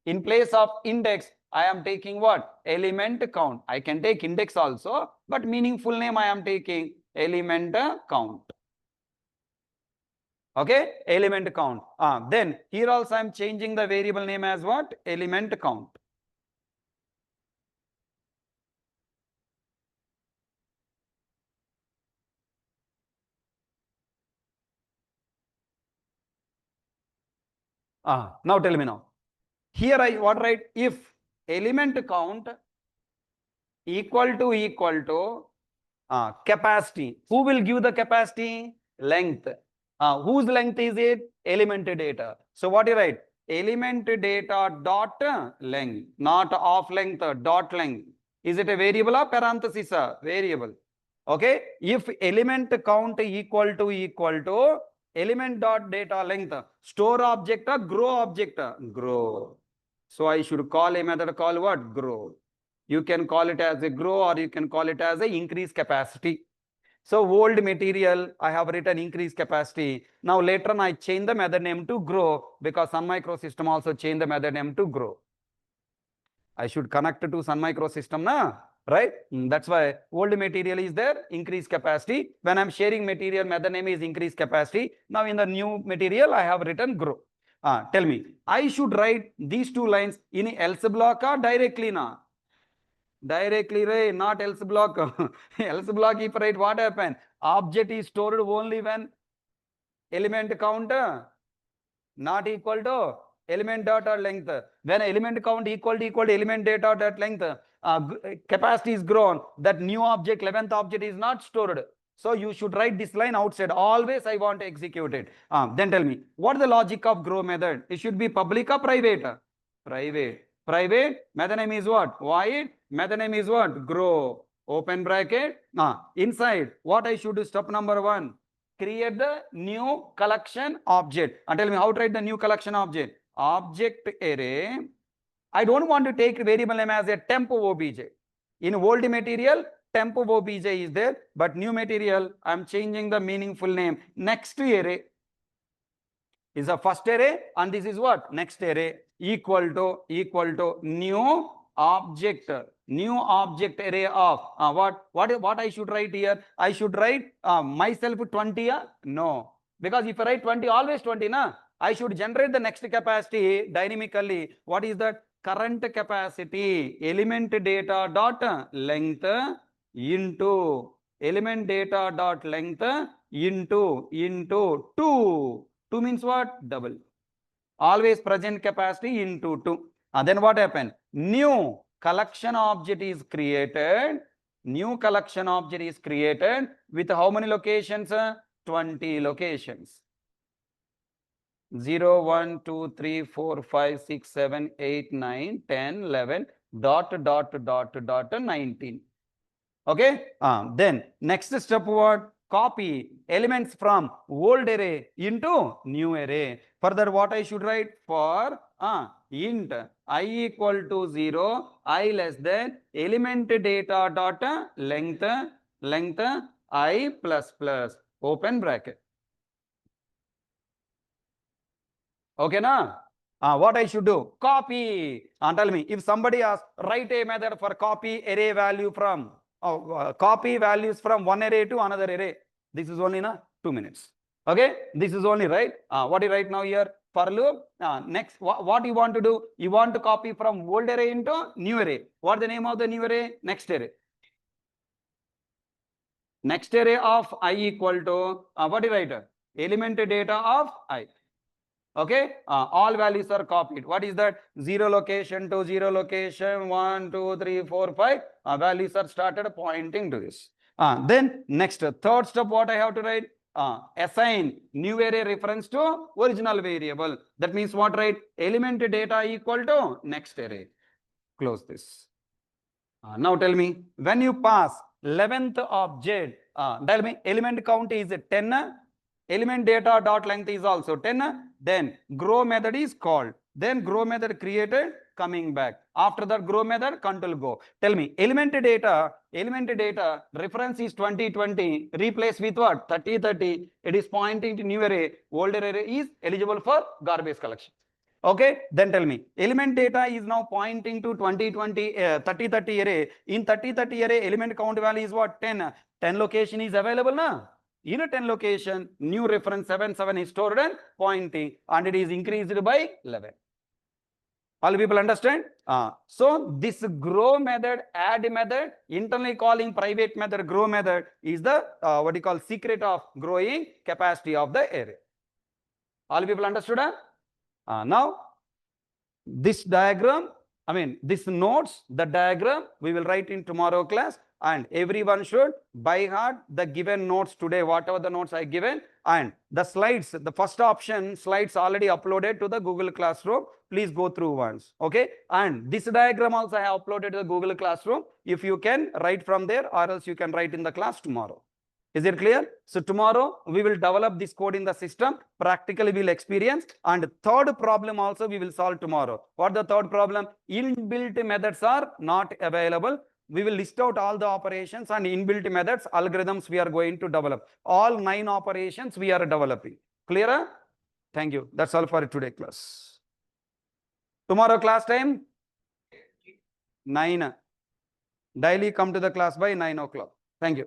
In place of index, I am taking what? Element count. I can take index also, but meaningful name I am taking element count. Okay, element count. Then here also I am changing the variable name as what? Element count. Now tell me now. Here I what write? If element count equal to capacity. Who will give the capacity? Length. Whose length is it? Element data. So what you write? Element data dot length, not of length, dot length. Is it a variable or parenthesis? Variable. Okay. If element count equal to element dot data length, store object, grow object, grow. So I should call a method called what? Grow. You can call it as a grow or you can call it as a increase capacity. So old material, I have written increase capacity. Now later on I change the method name to grow because Sun Micro System also change the method name to grow. I should connect to Sun Micro System, na? Right? That's why old material is there, increase capacity. When I'm sharing material, method name is increase capacity. Now in the new material, I have written grow. Tell me, I should write these two lines in else block or directly na? Directly, right? Not else block. Else block if write, what happen? Object is stored only when element count not equal to element data length. When element count equal to element data dot length, capacity is grown. That new object, 11th object is not stored. So you should write this line outside. Always I want to execute it. Then tell me, what is the logic of grow method? It should be public or private? Private. Private, method name is what? Void, method name is what? Grow. Open bracket. Inside, what I should do? Step number 1. Create the new collection object. And tell me how to write the new collection object. Object array. I don't want to take variable name as a temp obj. In old material, temp obj is there, but new material, I'm changing the meaningful name. Next array is the first array, and this is what? Next array equal to new object array of what I should write here? I should write myself 20. No, because if I write 20, always 20 na. I should generate the next capacity dynamically. What is that? Current capacity, element data dot length into element data dot length into 2. 2 means what? Double. Always present capacity into 2. Then what happened? New collection object is created. New collection object is created with how many locations? 20 locations. 0, 1, 2, 3, 4, 5, 6, 7, 8, 9, 10, 11, dot, 19. Okay. Then next step what? Copy elements from old array into new array. Further, what I should write? For int I equal to 0, I less than element data dot length I plus plus open bracket. Okay, na? What I should do? Copy. Tell me, if somebody asks, write a method for copy array value from, copy values from one array to another array. This is only 2 minutes. Okay, this is only right. What you write now here? For loop. Next, what you want to do? You want to copy from old array into new array. What the name of the new array? Next array. Next array of I equal to, what do you write? Element data of I. Okay, all values are copied. What is that? 0 location to 0 location, 1, 2, 3, 4, 5. Values are started pointing to this. Then next, third step, what I have to write? Assign new array reference to original variable. That means what, right? Element data equal to next array. Close this. Now tell me, when you pass 11th object, tell me element count is 10. Element data dot length is also 10. Then grow method is called. Then grow method created, coming back. After that grow method, control go. Tell me element data reference is 2020. Replace with what? 3030. It is pointing to new array. Older array is eligible for garbage collection. Okay, then tell me element data is now pointing to 2020 3030 array. In 3030 array, element count value is what? 10. 10 location is available now. In a 10 location, new reference 77 is stored and pointing, and it is increased by 11. All people understand? So this grow method, add method, internally calling private method grow method is the what you call secret of growing capacity of the array. All people understood? Now this diagram, this notes, the diagram we will write in tomorrow class, and everyone should by heart the given notes today, whatever the notes I given, and the slides, the first option slides already uploaded to the Google Classroom. Please go through once. Okay, and this diagram also I have uploaded to the Google Classroom. If you can write from there, or else you can write in the class tomorrow. Is it clear? So tomorrow we will develop this code in the system, practically we'll experience, and third problem also we will solve tomorrow. What the third problem? Inbuilt methods are not available. We will list out all the operations and inbuilt methods, algorithms we are going to develop. All 9 operations we are developing. Clear? Thank you. That's all for today class. Tomorrow class time? 9. Daily come to the class by 9 o'clock. Thank you.